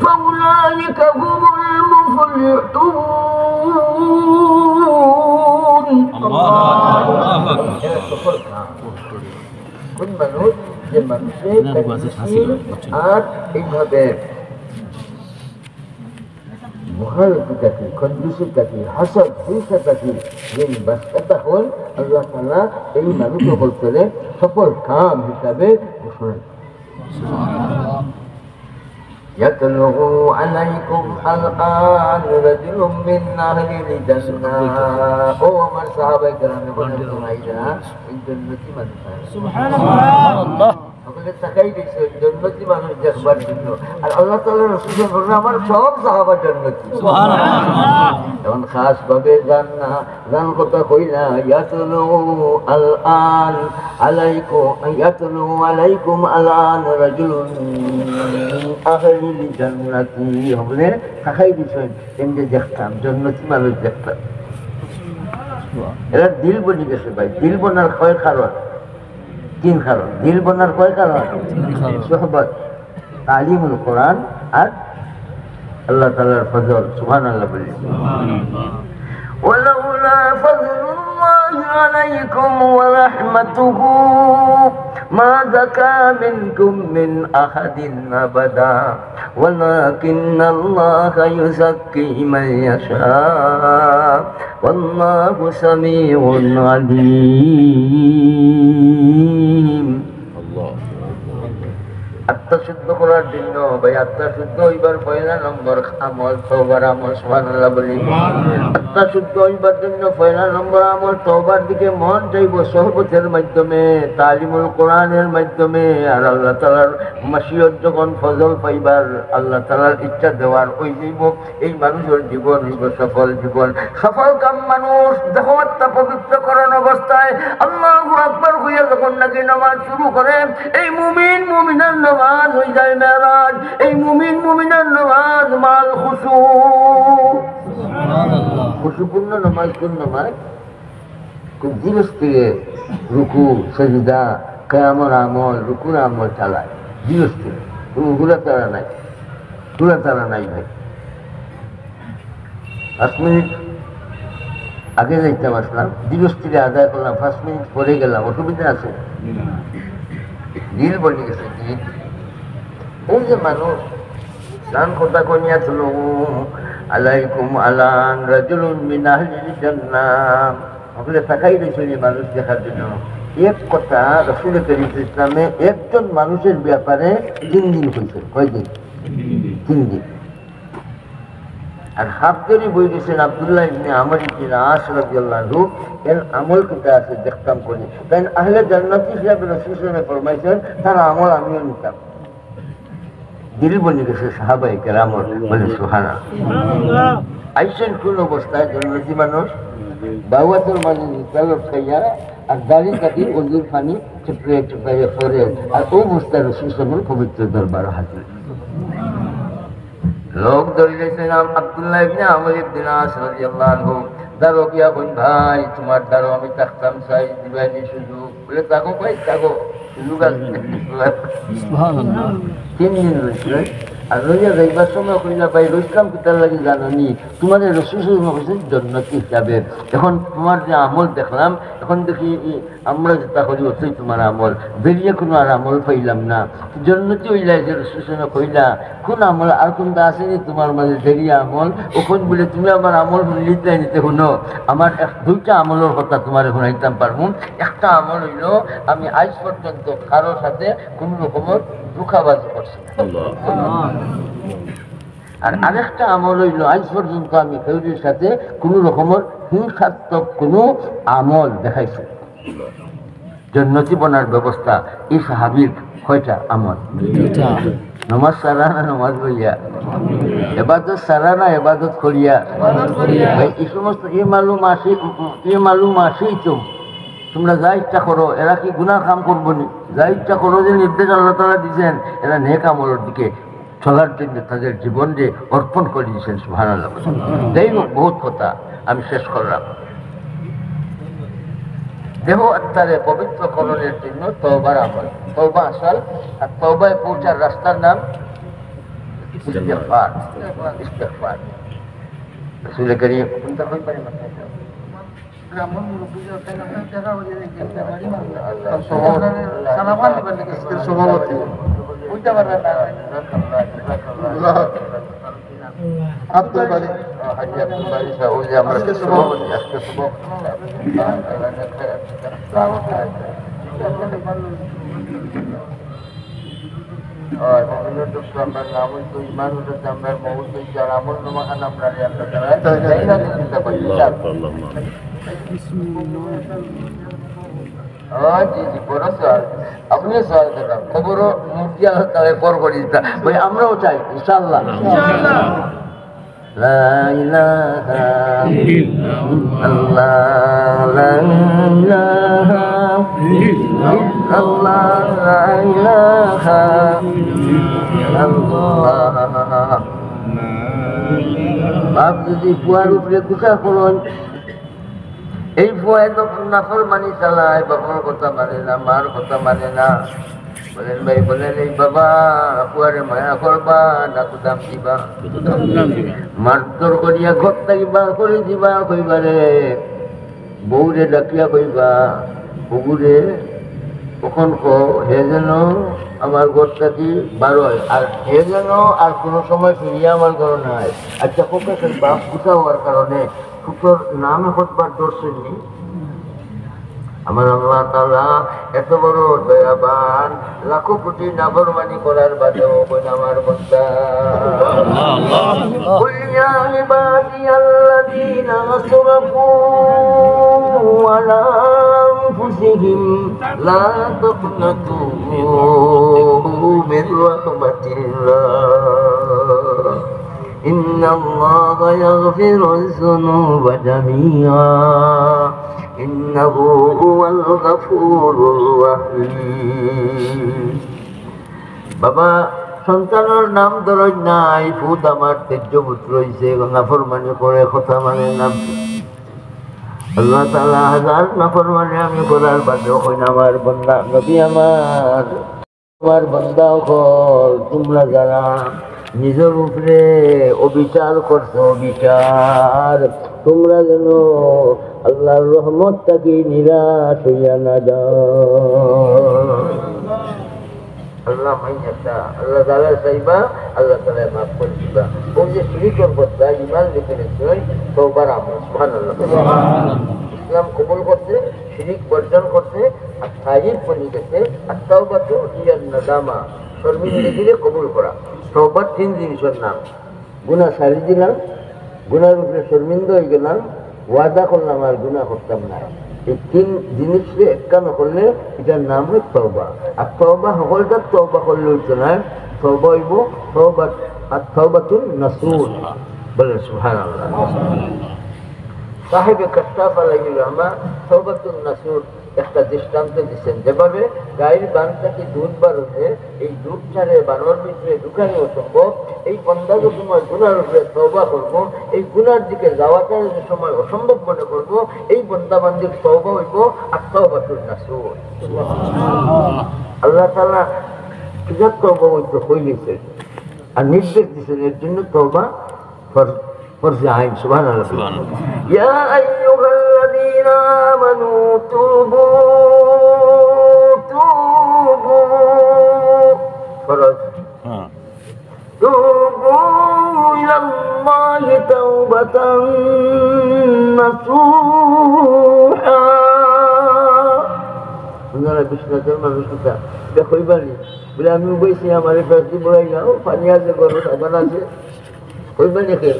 ফাউলাইকা হুমুল মুফলিহুন। কোন মানুষ যে মানুষের আর এইভাবে মহারতি থাকি কঞ্জুসি থাকি হাসদ হিংসা থাকি যে বাস্তাটা হল আল্লাহ তাআলা এই মানুষ বলতে সফল কাম হিসাবে ঘোষণা يتلو عليكم الآن رجل من أهل الجنة ও আমার সাহাবায়ে কেরামে বলেন তোমরা এই জান্নাতি মানুষ সুবহানাল্লাহ সকলে তাকাই দিয়েছে জান্নাতি মানুষ দেখবার জন্য আর আল্লাহ তাআলা রাসূল বলেন আমার সব সাহাবা জান্নাতি সুবহানাল্লাহ এখন খাস ভাবে জান কথা কইলা ইয়াতলু আলাইকুম আলান রাজুলুন আহলিল জান্নাতি হলে তাকাই দিয়েছে এমনি দেখতাম জান্নাতি মানুষ দেখতাম এরা দিল বনি গেছে ভাই দিল বনার কয় কারণ তিন কারণ দিল বনার কয় কারণ সোহবত তালিমুল কোরআন আর আল্লাহ তাআলার ফজল সুবহানাল্লাহ বলি ওয়ালাউলা ফাযলুল্লাহি আলাইকুম ওয়া রাহমাতুহু মা যাকা মিনকুম মিন আহাদিন আবাদা ওয়ালাকিন্নাল্লাহা ইউযাক্কি মান ইয়াশা ওয়াল্লাহু সামিউন আলীম আত্মা শুদ্ধ করার জন্য ভাই আত্মা শুদ্ধ হইবার পয়লা নম্বর আমল তওবার আমল সুবহানাল্লাহ বলি আত্মা শুদ্ধ হইবার জন্য পয়লা নম্বর আমল তওবার দিকে মন চাইব সহবতের মাধ্যমে তালিমুল কোরআনের মাধ্যমে আর আল্লাহ তাআলার মাশিয়ত যখন ফজল পাইবার আল্লাহ তাআলার ইচ্ছা দেওয়ার ওই যাইব এই মানুষের জীবন হইব সফল জীবন সফল কাম মানুষ দেখো আত্মা পবিত্রকরণ অবস্থায় আল্লাহু আকবার হইয়া যখন নাকি নামাজ শুরু করে এই মুমিন মুমিনার নামাজ হয়ে যায় মেরাজ এই মুমিন মুমিনার নামাজ মাল খুশু খুশুপূর্ণ নামাজ কোন নামাজ খুব ধীরে স্থিরে রুকু সেজদা কিয়ামর আমল রুকুর আমল চালায় ধীরে স্থিরে কোনো ঘুরাতারা নাই ভাই 5 মিনিট আগে যাইতাম আসলাম ধীরে স্থিরে আদায় করলাম 5 মিনিট পরে গেলাম অসুবিধা আছে দিল বলে গেছে দিল এই যে মানুষ গান কথা কইয়া চলো আলাইকুম আলান রাজুলুন মিন আহলিল জান্নাহ ওগুলো তাকাই দিয়েছিল মানুষ দেখার জন্য এক কথা রাসূল করিম ইসলামে একজন মানুষের ব্যাপারে 3 দিন হয়েছে কয়দিন 3 দিন আর হাফদারি বই দিয়েছেন আব্দুল্লাহ ইবনে আমর ইবনে আস রাদিয়াল্লাহু আনহু এর আমল কিতা আছে দেখতাম করি তাই আহলে জান্নাতি হিসাবে রাসূল সাল্লাল্লাহু ফরমাইছেন তার আমল আমিও নিতাম দিল বনে গেছে সাহাবায়ে কেরামর বলে সুবহানাল্লাহ আইসেন কোন অবস্থায় জান্নাতি মানুষ বাওয়াতের মাঝে তালব খাইয়া আর দাড়ি কাটি ওজুর পানি চুপড়ে চুপড়ে পরে আর ও অবস্থায় রাসূল সাল্লাল্লাহু পবিত্র দরবার হাজির লোক ধরে নাম আব্দুল্লাহ ইবনে আমর ইবনে আস রাদিয়াল্লাহু আনহু দারো গিয়া কোন ভাই তোমার দারো আমি তাকতাম চাই দিবানি সুযোগ বলে তাকো ভাই তাকো সুযোগ আছে সুবহানাল্লাহ 3 দিন রইছে আর রইয়া যাইবার সময় কইলা ভাই রইসলাম কিতার লাগি জানানি তোমাদের রাসূল সাল্লাল্লাহু আলাইহি ওয়াসাল্লাম জান্নাতি হিসাবে এখন তোমার যে আমল দেখলাম এখন দেখি আমরা যেটা করি ওই তোমার আমল বেরিয়ে কোনো আর আমল পাইলাম না জান্নাতি হইলা যে রাসূল সাল্লাল্লাহু কইলা কোন আমল আর কোনটা আসেনি তোমার মাঝে দেরিয়া আমল ওখন বলে তুমি আমার আমল নিতে নিতে শুনো আমার 2টা আমলের কথা তোমার শুনাইতাম পারবো একটা আমল হইল আমি আজ পর্যন্ত কারোর সাথে কোন রকমের ধোঁকাবাজি করছি আর আরেকটা আমল হইল আজ পর্যন্ত আমি কেউর সাথে কোন রকমের হিংসাত্মক কোনো আমল দেখাইছি জান্নাতি বনার ব্যবস্থা এই সাহাবীর কয়টা আমল নমাজ সারা না নমাজ বইয়া এবাদত সারা না এবাদত করিয়া ভাই এই সমস্ত মালুম আসেই তো তোমরা যা ইচ্ছা করো এরা কি গুনাহ কাম করবো নি যা ইচ্ছা করো যে নির্দেশ আল্লাহ তাআলা দিয়েছেন এরা নেক আমলের দিকে চলার জন্য তাদের জীবন যে অর্পণ করে দিয়েছেন সুবহানাল্লাহ যাই হোক বহুত কথা আমি শেষ করলাম দেহ আত্মারে পবিত্রকরণের জন্য তওবার আমল তওবা আসল আর তওবায় পৌঁছার রাস্তার নাম ইস্তিগফার রাসূল করিম কোনটা কই পারে মাথায় ব্রাহ্মণ মুরব্বীদের দেখা হয়ে গেছে বাড়ি সালামান দিবেন নাকি সভাপতি বুঝতে পারবেন না আব্দুল বাড়ি হাজি আব্দুল বাড়ি ওই যে আমরা সভাপতি আজকে আমরা নাম হইতো ইমান হতো আমরা মৌল যারা আমল নামাখান আমরা চিন্তা করি জি জি বড় সওয়াল আপনিও সওয়াল করেন খবরও মুফতি আল্লাহ তাআলা পর করে দিতা ভাই আমরাও চাই ইনশাআল্লাহ লা ইলাহা ইল্লাল্লাহ লা ইলাহা ইল্লাল্লাহ লা ইলাহা ইল্লাল্লাহ বাপ যদি কুয়ার উপরে কুসা করুন এই ফুয়ায় তো নাফর মানি চালায় বাবার কথা মানে না মার কথা মানে না বলেন ভাই বলেন এই বাবা ফুয়ারে মায়া করবা না কুদাম দিবা মারধর করিয়া ঘর থাকিবা করে দিবা কইবারে বউরে ডাকিয়া কইবা বউরে কখন হে যেন আমার ঘর থাকি বারোয় আর হে যেন আর কোনো সময় ফিরিয়া আমার ঘর নাই আচ্ছা কোকাশের বাপ কুসা হওয়ার কারণে ফুটোর নাম হতবার দর্শনী আমার আল্লাহ তাআলা এত বড় দয়াবান লাখো কোটি নাফরমানি করার বাদেও কোন আমার বান্দা কুল ইয়া ইবাদিয়াল্লাযীনা আসরাফু আলা আনফুসিহিম লা তাকনাতু মির রাহমাতিল্লাহ ইন্নাল্লাহা ইয়াগফিরুয যুনুবা জামিআ ইন্নাহু হুয়াল গফুরুর রহিম বাবা সন্তানের নাম ধরই নাই ফুট আমার তেজ্য পুত্র হইছে নাফরমানি করে কথা মানে না আল্লাহ তাআলা হাজার নাফরমানি আমি করার বাদেও কইনা আমার বান্দা নবী আমার বান্দা হল তোমরা যারা নিজের উপরে অবিচার করছো বিচার তোমরা যেন আল্লাহর রহমতটাকে নিরাশ হইয়া না যাও আল্লাহ মাইয়াটা আল্লাহ তাআলা চাইবা আল্লাহ তাআলা মাফ করে দিবা ও যে শিরিকের কথা ইমান লিখে রেখেছে তওবার আমল সুবহানাল্লাহ ইসলাম কবুল করতে শিরিক বর্জন করতে আর তাইব বনি গেছে আর তাওবাতু ইয়ান নাদামা শর্মিন্দগিরে কবুল করা তওবার তিন জিনিসের নাম গুনাহ সারি দিলাম গুনার উপরে শর্মিন্দা হয়ে গেলাম ওয়াদা করলাম আর গুনাহ করতাম না এই তিন জিনিসকে একানো করলে এটার নাম হল তওবা আর তওবা সকলটা তওবা করলে হইতো না তওবা হইব তওবা আর তওবাতুন নাসুহ বলে সুবহানাল্লাহ সাহেবে কাশফ আলাইহির রহমা তওবাতুন নাসুহ একটা দৃষ্টান্ত দিচ্ছেন যেভাবে গায়ের বানটাকে দুধ বার হচ্ছে এই দুধ ছাড়ে বানর ভিতরে ঢুকানো অসম্ভব এই বন্দা যে সময় গুনার উপরে তওবা করবো এই গুনার দিকে যাওয়াটা যে সময় অসম্ভব মনে করবো এই বন্দা বান্দির তওবা হইব আর তওবাতুন নাসুহ আল্লাহ তাআলা কিজাত তওবা হইতে হইলেছে আর নির্দেশ দিচ্ছেন এর জন্য তওবা فرض عين سبحان الله يا أيها الذين آمنوا توبوا فرض توبوا إلى الله توبة نصوحا আপনারা বিষ্ণুদের মানুষটা দেখই বানি বলে আমি বইছি আমার ফেসি বলাই যাও পানি আছে গরম সাবান আছে কইবানি কে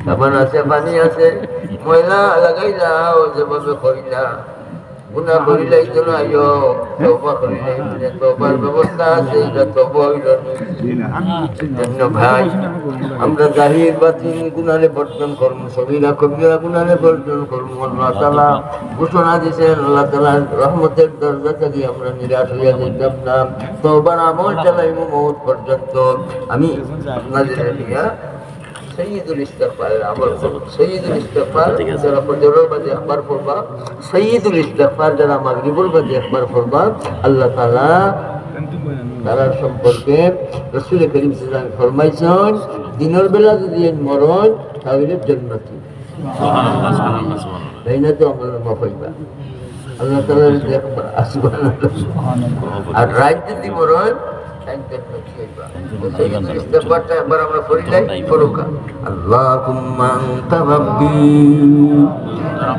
সাবান আছে পানি আছে ময়লা লাগাই যাও যেভাবে করিলা গুনাহ করিলাই তো আইও তওবা করিলাই তওবার ব্যবস্থা আছে এটা তওবা হইল না ভাই আমরা জাহির বাতিন গুনাহে বর্জন করব সগীরা কবিরা গুনাহে বর্জন করব আল্লাহ তাআলা ঘোষণা দিয়েছেন আল্লাহ তাআলার রহমতের দরজা থেকে আমরা নিরাশ হইয়া যাইতাম না তওবার আমল চালাইব মওত পর্যন্ত আমি আপনাদের নিয়া সৈয়দুল ইস্তিগফার আমল সৈয়দুল ইস্তিগফার যারা ফজরের বাদে একবার পড়বা সৈয়দুল ইস্তিগফার যারা মাগরিবের বাদে একবার পড়বা আল্লাহ তাআলা তার সম্পর্কে রাসূল করিম সাল্লাল্লাহু আলাইহি ওয়াসাল্লাম ফরমাইছেন দিনের বেলা যদি মরণ তাহলে জান্নাতি তাই না তো আমরা মাফ হইবা আল্লাহ তাআলার দেখবা সুবহানাল্লাহ আর রাইট যদি বলেন اللهم أنت ربي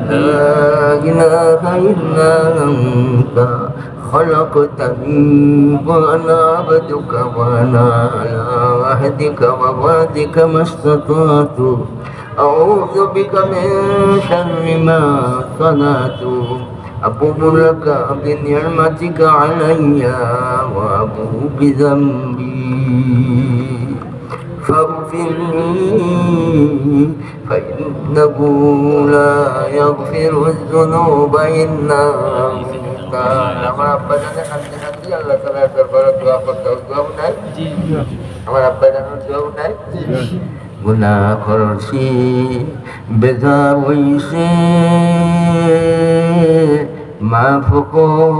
لا إله إلا أنت خلقتني وأنا عبدك وأنا على عهدك ووعدك ما استطعت أعوذ بك من شر ما صنعت أبوء لك بنعمتك علي وأبوء بذنبي فاغفر لي فإنه لا يغفر الذنوب إلا أنت আমার আব্বা জানে কাঁদতে কাঁদতে আল্লাহ তাআলার দরবারে দোয়া করতে দোয়াও নাই আমার আব্বা জানার দোয়াও নাই গুনাহ করছি বেজা হইছে মাফ কর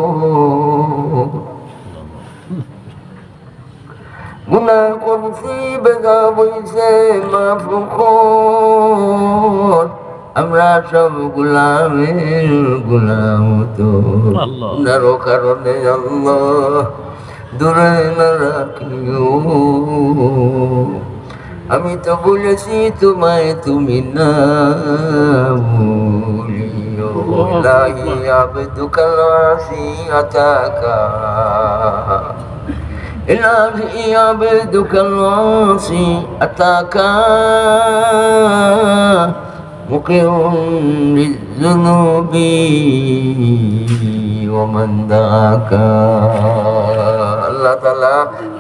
গুনাহ করছি বেজা হইছে মাফ কর আমরা সব গোলামের গোলাম তো নারো কারণে আল্লাহ দূরে না রাখিও আমি তো বলেছি তোমায় তুমি না ভুলিও লাহি আবদুকাল আসিয়াতাকা ইলাহি আবদুকাল আসিয়াতাকা মুকিউন লিযুনুবি ওয়া মান দাকা আল্লাহ তাআলা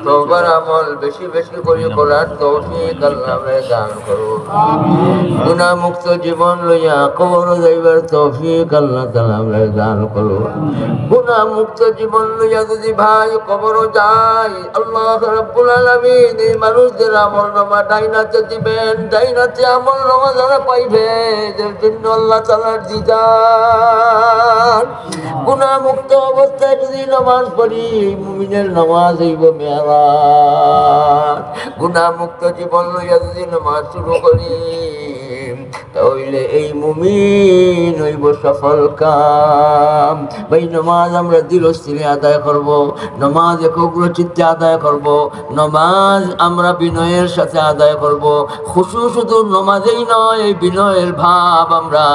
তওবার আমল বেশি বেশি করে করার তৌফিক আল্লাহ দান করুন গুনাহ মুক্ত জীবন লইয়া কবর যাইবার তৌফিক আল্লাহ তাআলা দান করুন গুনাহ মুক্ত জীবন লইয়া যদি ভাই কবর যায় আল্লাহ রাব্বুল আলামিন এই মানুষদের আমল নামা ডাইনাতে দিবেন ডাইনাতে আমল নামা যারা পাইবে এদের জন্য আল্লাহ তাআলার দিদার গুনাহ মুক্ত অবস্থায় যদি নামাজ পড়ি মুমিনের নামাজ হইব মেরাজ গুনাহ মুক্ত জীবন লইয়া যদি নামাজ শুরু করি তাহলে এই মুমিন হইব সফল কাম ভাই নামাজ আমরা দৃঢ়স্থিরে আদায় করব নামাজ একাগ্র চিত্তে আদায় করব নামাজ আমরা বিনয়ের সাথে আদায় করব খুশু শুধু নামাজেই নয় এই বিনয়ের ভাব আমরা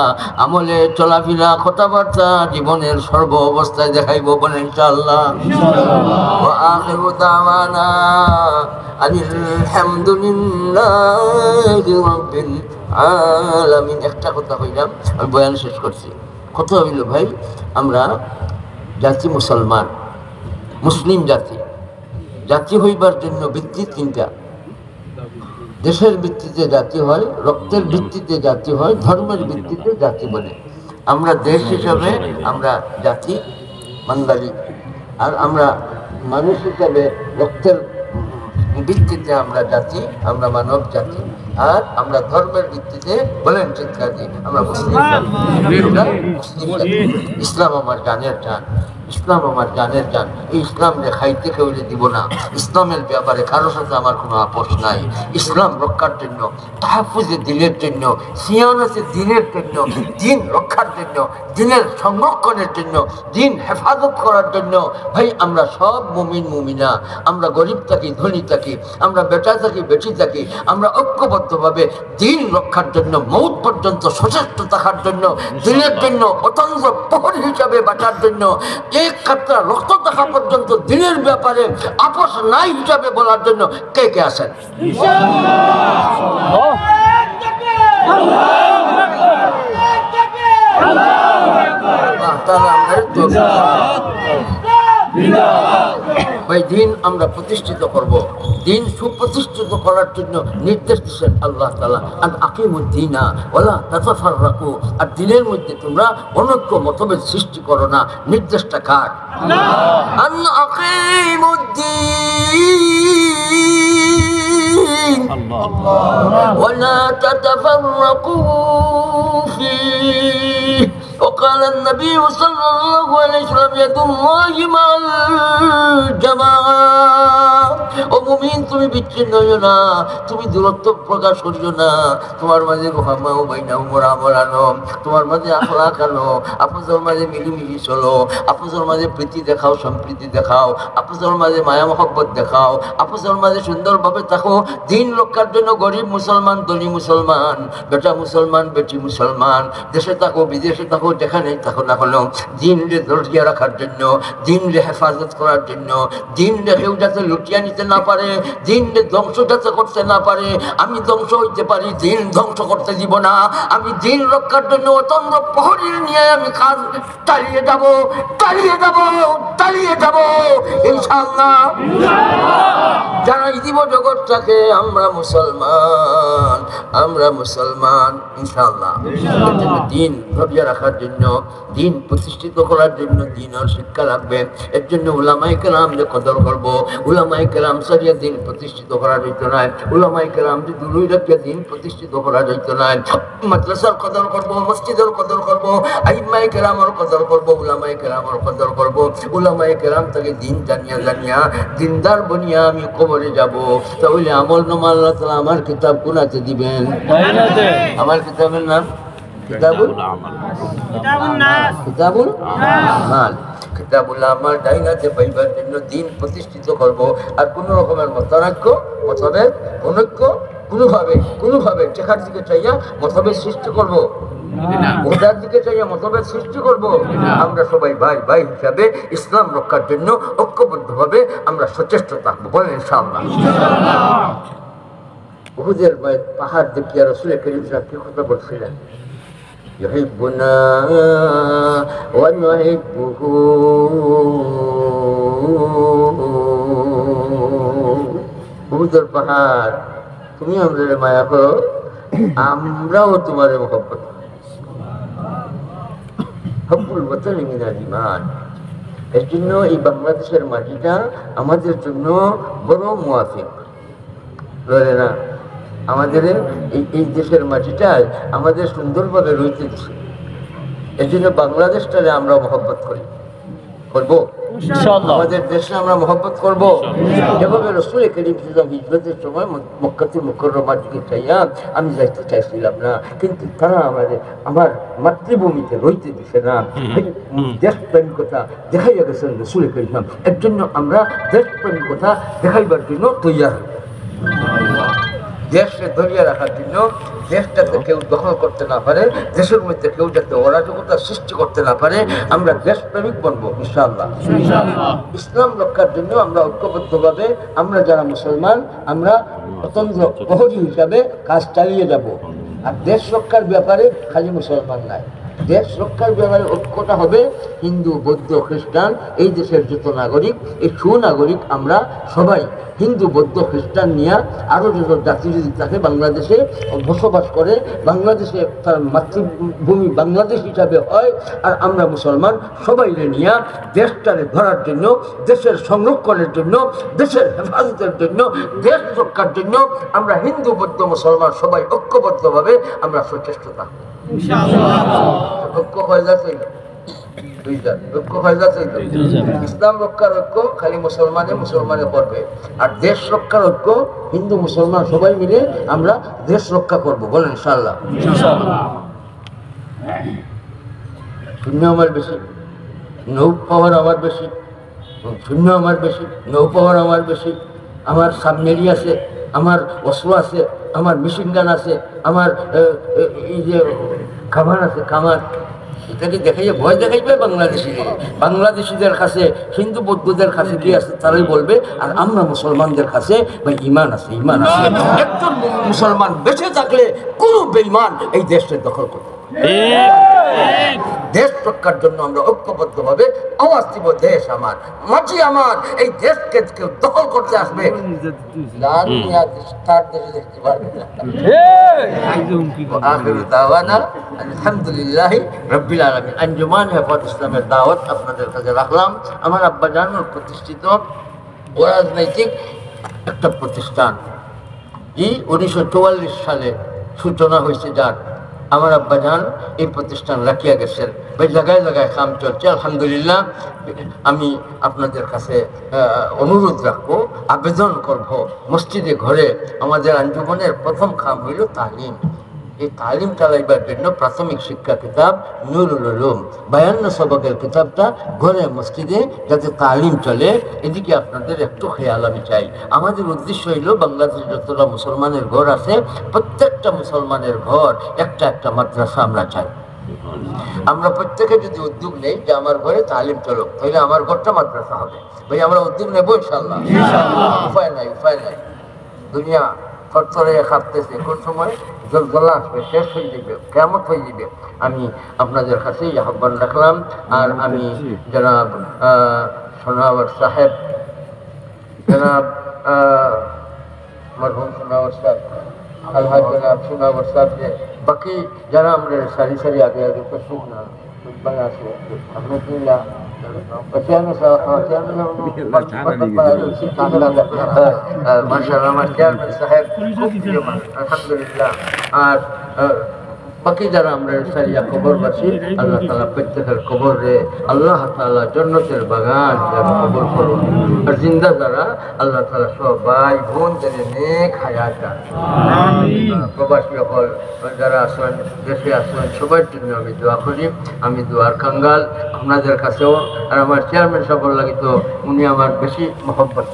আমলে চলাফেরা কথাবার্তা জীবনের সর্ব অবস্থায় দেখাইব বলেন ইনশাআল্লাহ ওয়া আখিরু দাওয়ানা আলহামদুলিল্লাহি রাব্বিল আলামিন একটা কথা কইলাম আমি বয়ান শেষ করছি কথা হইল ভাই আমরা জাতি মুসলমান মুসলিম জাতি জাতি হইবার জন্য ভিত্তি তিনটা দেশের ভিত্তিতে জাতি হয় রক্তের ভিত্তিতে জাতি হয় ধর্মের ভিত্তিতে জাতি বলে আমরা দেশ হিসাবে আমরা জাতি বাঙালি আর আমরা মানুষ হিসাবে রক্তের ভিত্তিতে আমরা জাতি আমরা মানব জাতি আর আমরা ধর্মের ভিত্তিতে বলেন চিৎকার দিই আমরা মুসলিম ইসলাম আমার জানের জান ইসলাম আমার জানের জান এই ইসলাম খাইতে কেউ দিব না ইসলামের ব্যাপারে কারোর সাথে আমার কোনো আপোষ নাই ইসলাম রক্ষার জন্য তাহফুজে দিনের জন্য সিয়ানতে দিনের জন্য দিন রক্ষার জন্য দিনের সংরক্ষণের জন্য দিন হেফাজত করার জন্য ভাই আমরা সব মুমিন মুমিনা আমরা গরিব থাকি ধনী থাকি আমরা বেটা থাকি বেটি থাকি আমরা ঐক্যবদ্ধভাবে দিন রক্ষার জন্য মৌত পর্যন্ত সচেষ্ট থাকার জন্য দিনের জন্য অত্যন্ত প্রহরী হিসাবে বাঁচার জন্য এক কাতরা রক্ত দেখা পর্যন্ত দিনের ব্যাপারে আপোষ নাই হিসাবে বলার জন্য কে কে আছেন ভাই দিন আমরা প্রতিষ্ঠিত করব দিন সুপ্রতিষ্ঠিত করার জন্য নির্দেশ দিচ্ছেন আল্লাহ তাআলা আর আকিমুদ্দিনা ওয়ালা তাতাফাররাকু আর দিনের মধ্যে তোমরা অনৈক্য মতভেদ সৃষ্টি করো না নির্দেশটা কার আন আকিমুদ্দিন ওয়ালা তাতাফাররাকু ফীহি وقال النبي صلى الله عليه وسلم يد الله مع الجماعة ও মুমিন তুমি বিচ্ছিন্ন হইও না, তুমি দূরত্ব প্রকাশ করিও না। তোমার মাঝে রুহামাও বাইনাও মোরামরানো, তোমার মাঝে আখলাক আনো, আপনাদের মাঝে মিলিমিলি চলো, আপনাদের মাঝে প্রীতি দেখাও, সম্প্রীতি দেখাও, আপনাদের মাঝে মায়া মহব্বত দেখাও, আপনাদের মাঝে সুন্দরভাবে থাকো। দিন রক্ষার জন্য গরিব মুসলমান, ধনী মুসলমান, বেটা মুসলমান, বেটি মুসলমান, দেশে থাকো বিদেশে থাকো, যেখানে থাকো না হলেও দিন রে ধরিয়া রাখার জন্য, দিন রে হেফাজত করার জন্য, দিন রে কেউ যাতে লুটিয়া নিতে না পারে, দিন রে ধ্বংস যাতে করতে না পারে। আমি ধ্বংস হইতে পারি, দিন ধ্বংস করতে দিব না। আমি দিন রক্ষার জন্য অতন্দ্র প্রহরী নিয়ে আমি কাজ চালিয়ে যাব, চালিয়ে যাব, চালিয়ে যাব ইনশাআল্লাহ। যারা জীব জগৎটাকে আমরা মুসলমান, আমরা মুসলমান ইনশাআল্লাহ। দিন ধরিয়া রাখার জন্য, দিন প্রতিষ্ঠিত করার জন্য দিনের শিক্ষা লাগবে। এর জন্য উলামায়ে কেরামদের কদর করবো। উলামায়ে কেরাম সারিয়া দিন প্রতিষ্ঠিত করা যাইত না, উলামায়ে কেরাম যদি দূরই রাখিয়া দিন প্রতিষ্ঠিত করা যাইত না। মাদ্রাসার কদর করবো, মসজিদের কদর করবো, আইম্মায়ে কেরামের কদর করবো, উলামায়ে কেরামের কদর করবো। উলামায়ে কেরাম থেকে দিন জানিয়া জানিয়া দিনদার বনিয়া আমি কবরে যাব। তাহলে আমল নামা আল্লাহ তাআলা আমার কিতাব কোনাতে দিবেন? আমার কিতাবের নাম কিতাবুল আমাল। কিতাবুল আমাল ডাইনাতে পাইবার জন্য দিন প্রতিষ্ঠিত করব। আর কোন রকমের মতানৈক্য, মতভেদ, অনৈক্য কোনোভাবে টেকার দিকে চাইয়া মতভেদ সৃষ্টি করব, ওটার দিকে চাইয়া মতভেদ সৃষ্টি করব। আমরা সবাই ভাই ভাই হিসাবে ইসলাম রক্ষার জন্য ঐক্যবদ্ধভাবে আমরা সচেষ্ট থাকবো, বলেন ইনশাআল্লাহ। উহুদের পাহাড় দেখিয়া রাসূল করিম সাল্লাল্লাহু আলাইহি ওয়াসাল্লাম কি কথা বলছিলেন? ইউহিব্বুনা ওয়া নুহিব্বুহু। উহুদের পাহাড়, তুমি আমাদের মায়া করো, আমরাও তোমার মহব্বত। হব্বুল ওয়াতানি মিনাল ঈমান। এর জন্য এই বাংলাদেশের মাটিটা আমাদের জন্য বড় মুওয়াফিক, বলে না? আমাদের এই দেশের মাটিটায় আমাদের সুন্দরভাবে রইতে দিচ্ছে। এর জন্য বাংলাদেশটারে আমরা মহব্বত করি, করবো আমাদের দেশে আমরা মহব্বত করবো। যেভাবে রাসূল করিম সাল্লাল্লাহু আলাইহি ওয়াসাল্লাম হিজরতের সময় মক্কাতুল মুকাররমার দিকে চাইয়া আমি যাইতে চাইছিলাম না, কিন্তু তারা আমার মাতৃভূমিতে রইতে দিছে না। দেশপ্রেমিকতা দেখাইয়া গেছেন রাসূল করিম। এর জন্য আমরা দেশপ্রেমিকতা দেখাইবার জন্য তৈয়ার হই। দেশকে ধরিয়া রাখার জন্য, দেশটাতে কেউ দখল করতে না পারে, দেশের মধ্যে কেউ যাতে অরাজকতা সৃষ্টি করতে না পারে, আমরা দেশপ্রেমিক বনবো ইনশাআল্লাহ। ইসলাম রক্ষার জন্য আমরা ঐক্যবদ্ধভাবে, আমরা যারা মুসলমান, আমরা অতন্ত্র প্রহরী হিসাবে কাজ চালিয়ে যাব। আর দেশ রক্ষার ব্যাপারে খালি মুসলমান নাই, দেশ রক্ষার ব্যাপারে ঐক্যটা হবে হিন্দু, বৌদ্ধ, খ্রিস্টান, এই দেশের যত নাগরিক, এই সুনাগরিক আমরা সবাই হিন্দু, বৌদ্ধ, খ্রিস্টান নিয়ে আরও যত জাতি যদি তাকে বাংলাদেশে বসবাস করে, বাংলাদেশে তার মাতৃভূমি বাংলাদেশ হিসাবে হয়, আর আমরা মুসলমান সবাই নিয়ে দেশটারে ধরার জন্য, দেশের সংরক্ষণের জন্য, দেশের হেফাজতের জন্য, দেশ রক্ষার জন্য আমরা হিন্দু, বৌদ্ধ, মুসলমান সবাই ঐক্যবদ্ধভাবে আমরা সচেষ্ট থাকবো। ঐক্য হয়ে যাচ্ছে, ঐক্য হয়ে যাচ্ছে। ইসলাম রক্ষার ঐক্য খালি মুসলমানে করবে, আর দেশ রক্ষার ঐক্য হিন্দু মুসলমান সবাই মিলে আমরা দেশ রক্ষা করব, বলেন ইনশাআল্লাহ। শূন্য আমার বেশি, নৌ পাওয়ার আমার বেশি, শূন্য আমার বেশি, নৌ পাওয়ার আমার বেশি, আমার সাবমেরি আছে, আমার অস্ত্র আছে, আমার মেশিন গান আছে, আমার এই যে কামান আছে, কামান। এটাকে দেখাইয়ে ভয় দেখাইবে বাংলাদেশিদের কাছে, হিন্দু বৌদ্ধদের কাছে কি আছে তারাই বলবে, আর আমরা মুসলমানদের কাছে ভাই ইমান আছে, ইমান আছে। একজন মুসলমান বেঁচে থাকলে কোনো বেঈমান এই দেশটা দখল করবে। দেশ রক্ষার জন্য আমরা ঐক্যবদ্ধভাবে আওয়াজ দিব, দেশ আমার, মাটি আমার, এই দেশকে কেউ দখল করতে আসবে তার দেশে দেখতে পারবে না। আখির দাওয়ানা আলহামদুলিল্লাহি রাব্বিল আলামিন। আঞ্জুমান হেফাজত ইসলামের দাওয়াত আপনাদের কাছে রাখলাম। আমার আব্বা জানুর প্রতিষ্ঠিত রাজনৈতিক একটা প্রতিষ্ঠান, 1944 সালে সূচনা হয়েছে, যার আমার আব্বাজান এই প্রতিষ্ঠান রাখিয়া গেছেন, ওই জায়গায় জায়গায় কাম চলছে আলহামদুলিল্লাহ। আমি আপনাদের কাছে অনুরোধ রাখবো, আবেদন করব, মসজিদে ঘরে আমাদের আঞ্জুমানের প্রথম কাম হইল তালিম। এই তালিম চালাইবার জন্য প্রাথমিক শিক্ষা কিতাব নুরুল উলুম 52 সবকের কিতাবটা ঘরে মসজিদে যাতে তালিম চলে, এদিকে আপনাদের একটু খেয়াল আমি চাই। আমাদের উদ্দেশ্য হইল বাংলাদেশে যতটা মুসলমানের ঘর আছে প্রত্যেকটা মুসলমানের ঘর একটা একটা মাদ্রাসা আমরা চাই। আমরা প্রত্যেকে যদি উদ্যোগ নেই যে আমার ঘরে তালিম চলো, তাহলে আমার ঘরটা মাদ্রাসা হবে। ভাই আমরা উদ্যোগ নেবো ইনশাল্লাহ। উপায় নাই। দুনিয়া থরথরে কাঁপতেছে, কোন সময় জলজলা আসবে, শেষ হয়ে যাবে, কেমন হয়ে যাবে। আমি আপনাদের কাছেই আহ্বান রাখলাম। আর আমি জনাব সোনাওয়ার সাহেব, জনাব মরহুম সোনাওয়ার সাহেব, আলহাজ জনাব সোনাওয়ার সাহেব, যে বাকি যারা আমরা সারি সারি আগে তো শুকনা আছে আলহামদুলিল্লাহ, মাশাআল্লাহ আমার চেয়ারম্যান সাহেব আলহামদুলিল্লাহ। আর বাকি যারা আমরা সারিয়া কবরবাসী, আল্লাহ তাআলা প্রত্যেকের কবরে আল্লাহ তাআলা জান্নাতের বাগান কবর করুন। আর জিন্দা যারা আল্লাহ তাআলা সবাই বোন যারা নেক হায়াত দান। প্রবাসী সকল যারা আসেন, দেশে আসেন, সবার জন্য আমি দোয়া করি। আমি দোয়ার কাঙ্গাল আপনাদের কাছেও। আর আমার চেয়ারম্যান সাহেব লাগে তো উনি আমার বেশি মহব্বত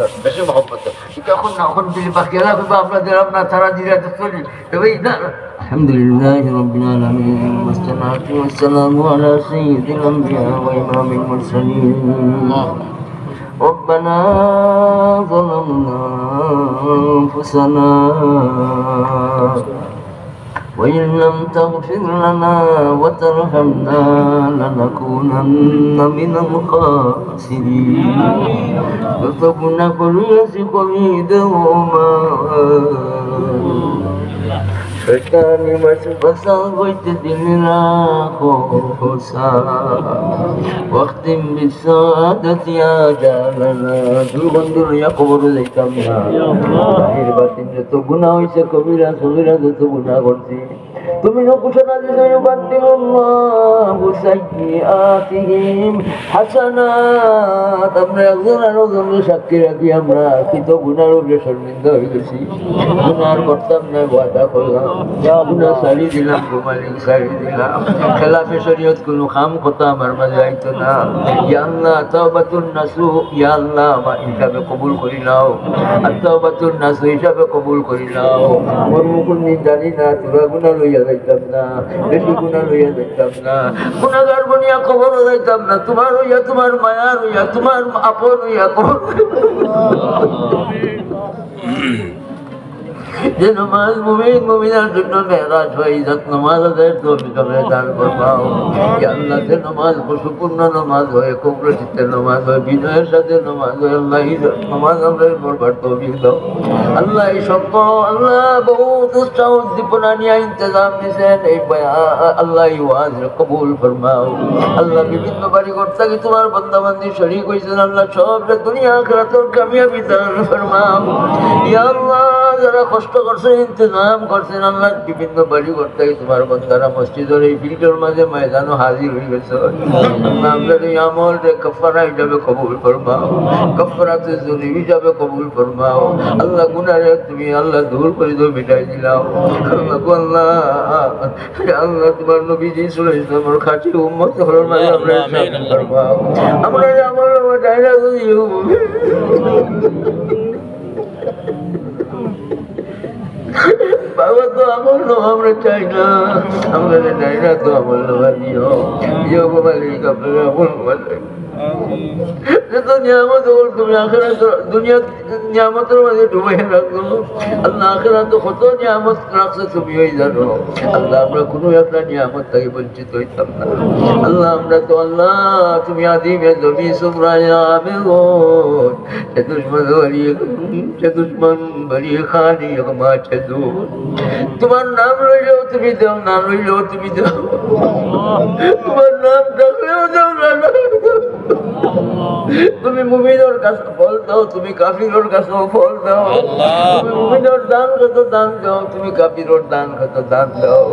এখন না, এখন যদি বাকি রাখবো আপনাদের আপনার তারা দিলে তো চলি। তবে আলহামদুলিল্লাহ রাব্বিল আলামিন, والصلاة والسلام على سيد الأنبياء وإمام المرسلين. ربنا ظلمنا أنفسنا وإن لم تغفر لنا وترحمنا لنكونن من الخاسرين. وتبنا كل يسقي دوما Shaytani masuk pasal goit dilna khosa waqtin bisadat ya jalana dulbandur ya kubur laikam na lahir batin to guna hoise kabira sabira to guna korti তুমি নকুশনা দিলে ইউবাদদিলুল্লাহু সাইয়্যাতিহিম হাসানাত। আমরা একজন আরেকজনকে সাক্ষী রাখি আমরা কৃত গুনার উপরে শর্মিন্দা হয়ে গেছি, গুনার করতাম না, ওয়াদা করলাম, গুনা সারি দিলাম, ঘুমালিং সারি দিলাম, খেলাফে শরীয়ত কোনো খাম কথা আমার মাঝে আইতো না। ইয়া আল্লাহ তাওবাতুন নাসু, ইয়া আল্লাহ আমার হিসাবে কবুল করি নাও, আর তাওবাতুন নাসু হিসাবে কবুল করি নাও। আমার মুকুল জানি না তোরা গুনা লইয়া যাইতাম না, বেশি গুণা লইয়া যাইতাম না, গুণাগার বনিয়া খবরও যাইতাম না, তোমার হইয়া, তোমার মায়ার হইয়া, তোমার আপন হইয়া খবর। যে নমাজ মুমিনার জন্য মেরাজ হয়, ইজ্জত নামাজ আদায়ের তৌফিক আমাদের দান করবাও। ইয়া আল্লাহ, যে নমাজ পশুপূর্ণ নমাজ হয়, কবর চিত্তের নমাজ হয়, বিনয়ের সাথে নমাজ হয়, আল্লাহ এই নমাজ আমরা পড়বার তৌফিক দাও। আল্লাহ এই সকল আল্লাহ বহুত উৎসাহ উদ্দীপনা নিয়ে ইন্তজাম দিয়েছেন, এই আল্লাহ এই ওয়াজ কবুল ফরমাও। আল্লাহ বিভিন্ন বাড়িঘর থেকে তোমার বান্দাবান্দি শরীক হয়েছেন, আল্লাহ সব দুনিয়া আখিরাতের কামিয়াবি দান ফরমাও। ইয়া আল্লাহ, যারা কষ্ট করছেন, ইন্তজাম করছেন, আল্লাহ বিভিন্ন বাড়িঘর থেকে তোমার বান্দারা মসজিদের এই ফিল্ডের মাঝে ময়দানও হাজির হয়ে গেছে। আল্লাহ আমাদের এই আমল কাফারা হিসাবে কবুল ফরমাও, কাফারাতে যুনুব হিসাবে কবুল ফরমাও। আল্লাহ গুনাহে তুমি আল্লাহ দূর করে দাও, মিটাই দিলাও। আল্লাহ আল্লাহ তোমার নবীজি সাল্লাল্লাহু আলাইহি ওয়াসাল্লামের খাঁটি উম্মত হওয়ার মাঝে আমরা শামিল ফরমাও। আমরা আমল ডাইরা দিও বাবা, তো আমল নো আমরা চাই না, আমরা ডাইরা তো আমল নোয়া দিও দিও গো মালিক, আপনারা আমল নোয়া চাই। নিয়ামত তুমি আখিরাত দুনিয়া নিয়ামতের মাঝে ডুবাই রাখো আল্লাহ, আখিরাত কত নিয়ামত রাখছো তুমি ওই জানো। আল্লাহ আমরা কোনো একটা নিয়ামত থেকে বঞ্চিত হইতাম না। আল্লাহ আমরা তো আল্লাহ তুমি আদিমে জমি সুমরায়া বেগোন দুশ্মন বাড়িয়ে খানি মা ছেদু, তোমার নাম রইলেও তুমি দাও, না রইলেও তুমি দাও, তোমার নাম ডাকলেও দাও, না তুমি মুমিনের কাছে ফল দাও, তুমি কাফিরের কাছে ফল দাও। তুমি মুমিনের দান কত দান দাও, তুমি কাফিরের দান কত দান দাও।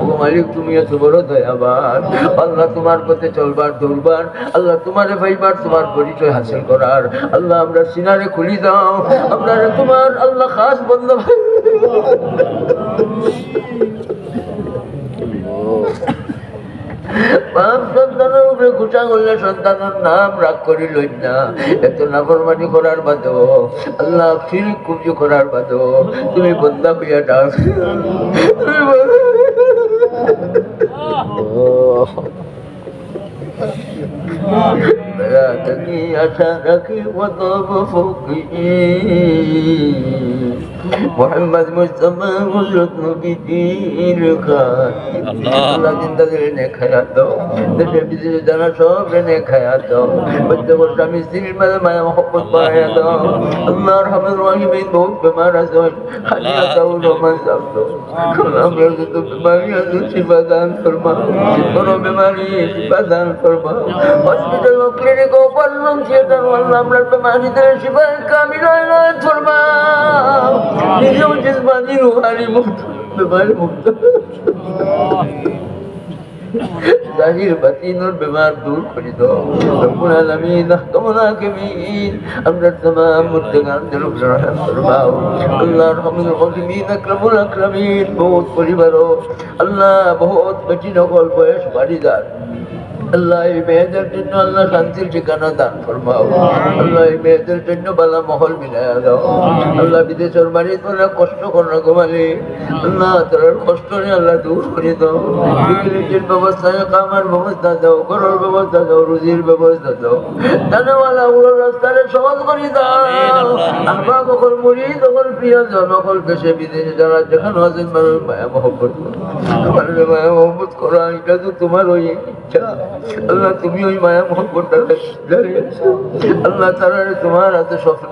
ও মালিক, তুমি এত বড় দয়াবান। আল্লাহ, তোমার পথে চলবার দৌড়বার, আল্লাহ তোমারে পাইবার, তোমার পরিচয় হাসিল করার, আল্লাহ আমরা সিনারে খুলি দাও। আমরা তোমার আল্লাহ খাস বন্ধু সন্তানের উপরে গুছা করলে সন্তানের নাম রাগ করি লই না। এত নাফরমানি করার বাদেও, আল্লাহ শিরক কুফরি করার বাদেও তুমি বন্দা হইয়া ডাক। তুমি আশা রাখি মতব মোহাম্মদ মুস্তাফা হযরত নবীর খান আল্লাহ জিন্দাদের নে খায়াত দাও। দেশে বিদেশে জানা সব নে খায়াত দাও। প্রত্যেক স্বামী স্ত্রীর মাঝে মায়া মহব্বত বাড়াইয়া দাও। আল্লাহ রহমান রহিমিন বহুত বেমার আছে, হালিয়া দাও রহমান দাও। আমরা যত বেমারি আছে শিফা দান ফরমাও, বড় বেমারি শিফা দান ফরমাও। হসপিটাল ক্লিনিক ওপেন থিয়েটার আল্লাহ আমরা বেমারিদের শিফা কামিল ফরমাও। নিজেও জিসমানি রুহানি মুক্ত, বেমারি মুক্ত, জাহির বাতিনের বেমার দূর করে দাও। রব্বুল আলামিন আহকামুল হাকিমিন আমরা तमाम মুত্তাকিনদের উপর রহম ফরমাও। আল্লাহ রহমুল রহিমিন আকরামুল আকরামিন বহুত পরিবারও আল্লাহ বহুত বেটি নকল বয়স বাড়িদার আল্লাহ এই মেয়েদের জন্য আল্লাহ শান্তির ঠিকানা দান ফরমাও। আল্লাহ এই মেয়েদের জন্য বালা মহল মিলাইয়া দাও। আল্লাহ বিদেশের বাড়ি তোরা কষ্ট কর না ঘুমালি, আল্লাহ তোর কষ্ট নিয়ে আল্লাহ দূর করে দাও। বিক্রির ব্যবস্থায় কামার ব্যবস্থা দাও, ঘরের ব্যবস্থা দাও, রুজির ব্যবস্থা দাও। জানাওয়ালা উড়োর রাস্তারে সহজ করে দাও। আহবা বকল মুড়ি তখন প্রিয় জনকল দেশে বিদেশে যারা যেখানে আছেন মানুষ মায়া মহব্বত করো, মায়া মহব্বত করা এটা তো তোমার ওই ইচ্ছা। আল্লাহ তুমি ওই মায়া মহব্বতটা দাঁড়িয়েছো। আল্লাহ তারা তোমার হাতে স্বপ্ন,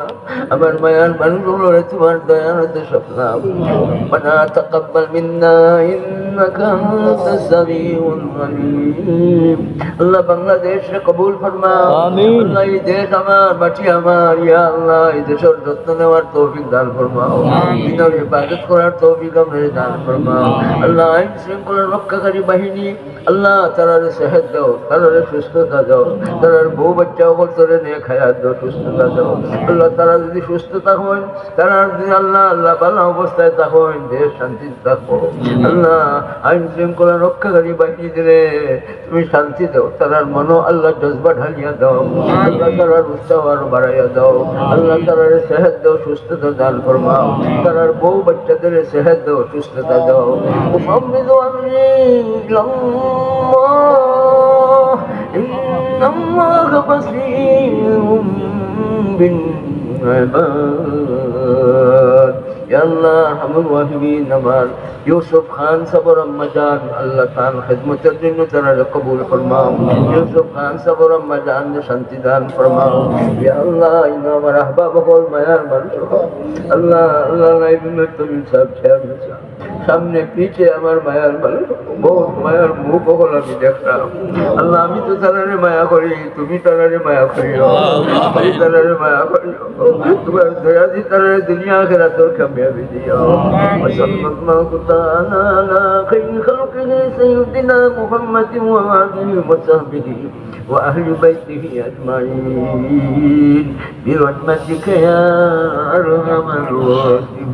আমার মায়ার মানুষগুলোর তোমার দয়ার হাতে স্বপ্ন। রব্বানা তাকাব্বাল মিন্না ইন্নাকা আনতাস সামিউল আলিম। আল্লাহ বাংলাদেশে কবুল ফরমাও। আল্লাহ এই দেশ আমার, মাটি আমার, ইয়া আল্লাহ এই দেশের যত্ন নেওয়ার তৌফিক দান ফরমাও। দিনের ইবাদত করার তৌফিক আমাদের দান ফরমাও। আল্লাহ আইন শৃঙ্খলা রক্ষাকারী বাহিনী আল্লাহ তারারে সেহত দাও, তারারে সুস্থতা দাও, তারার বউ বাচ্চা তোরে নিয়ে খায়াত দাও, সুস্থতা দাও। আল্লাহ তারা যদি সুস্থ থাকেন, তারা যদি আল্লাহ আল্লাহ ভালো অবস্থায় থাকেন, দেশ শান্তি থাকবো। আল্লাহ আইন শৃঙ্খলা রক্ষাকারী বাহিনী দিলে তুমি শান্তি দাও, তারার মনো আল্লাহ জজবা ঢালিয়া দাও। আল্লাহ তারার উৎসাহ আরো বাড়াইয়া দাও। আল্লাহ তারারে সেহত দাও, সুস্থতা দান ফরমাও। তারার বউ বাচ্চাদের সেহত দাও, সুস্থতা দাও। মুহাম্মাদু আমরি إن الله بصير بالعباد يا الله ارحم الراحمين আমার ইউসুফ খান সাবর আম্মাজান আল্লাহ তার খিদমতের জন্য তারা কবুল ফরমাও। ইউসুফ খান সাবর আম্মাজান শান্তি দান ফরমাও। ইয়া আল্লাহ ইন আমার আহবাব বল মায়ার মানুষ আল্লাহ আল্লাহ নাইবুল্লাহ তুমি সব খেয়াল রাখো। সামনে পিছে আমার মায়ার মানুষ বহুত মায়ার মুখ বল আমি দেখলাম। আল্লাহ আমি তো তারারে মায়া করি, তুমি তারারে মায়া করিও, আমি তারারে মায়া করিও। তোমার দয়া দি তারারে দুনিয়া আখিরাতের কামিয়াবি দিও। ওয়াসাল্লাল্লাহু তাআলা আলা খাইরি খালকিহি সাইয়্যিদিনা মুহাম্মাদিন ওয়া আলিহি ওয়া সাহবিহি ওয়া আহলি বাইতিহি আজমাইন বিরহমাতিকা ইয়া আরহামার রাহিমিন।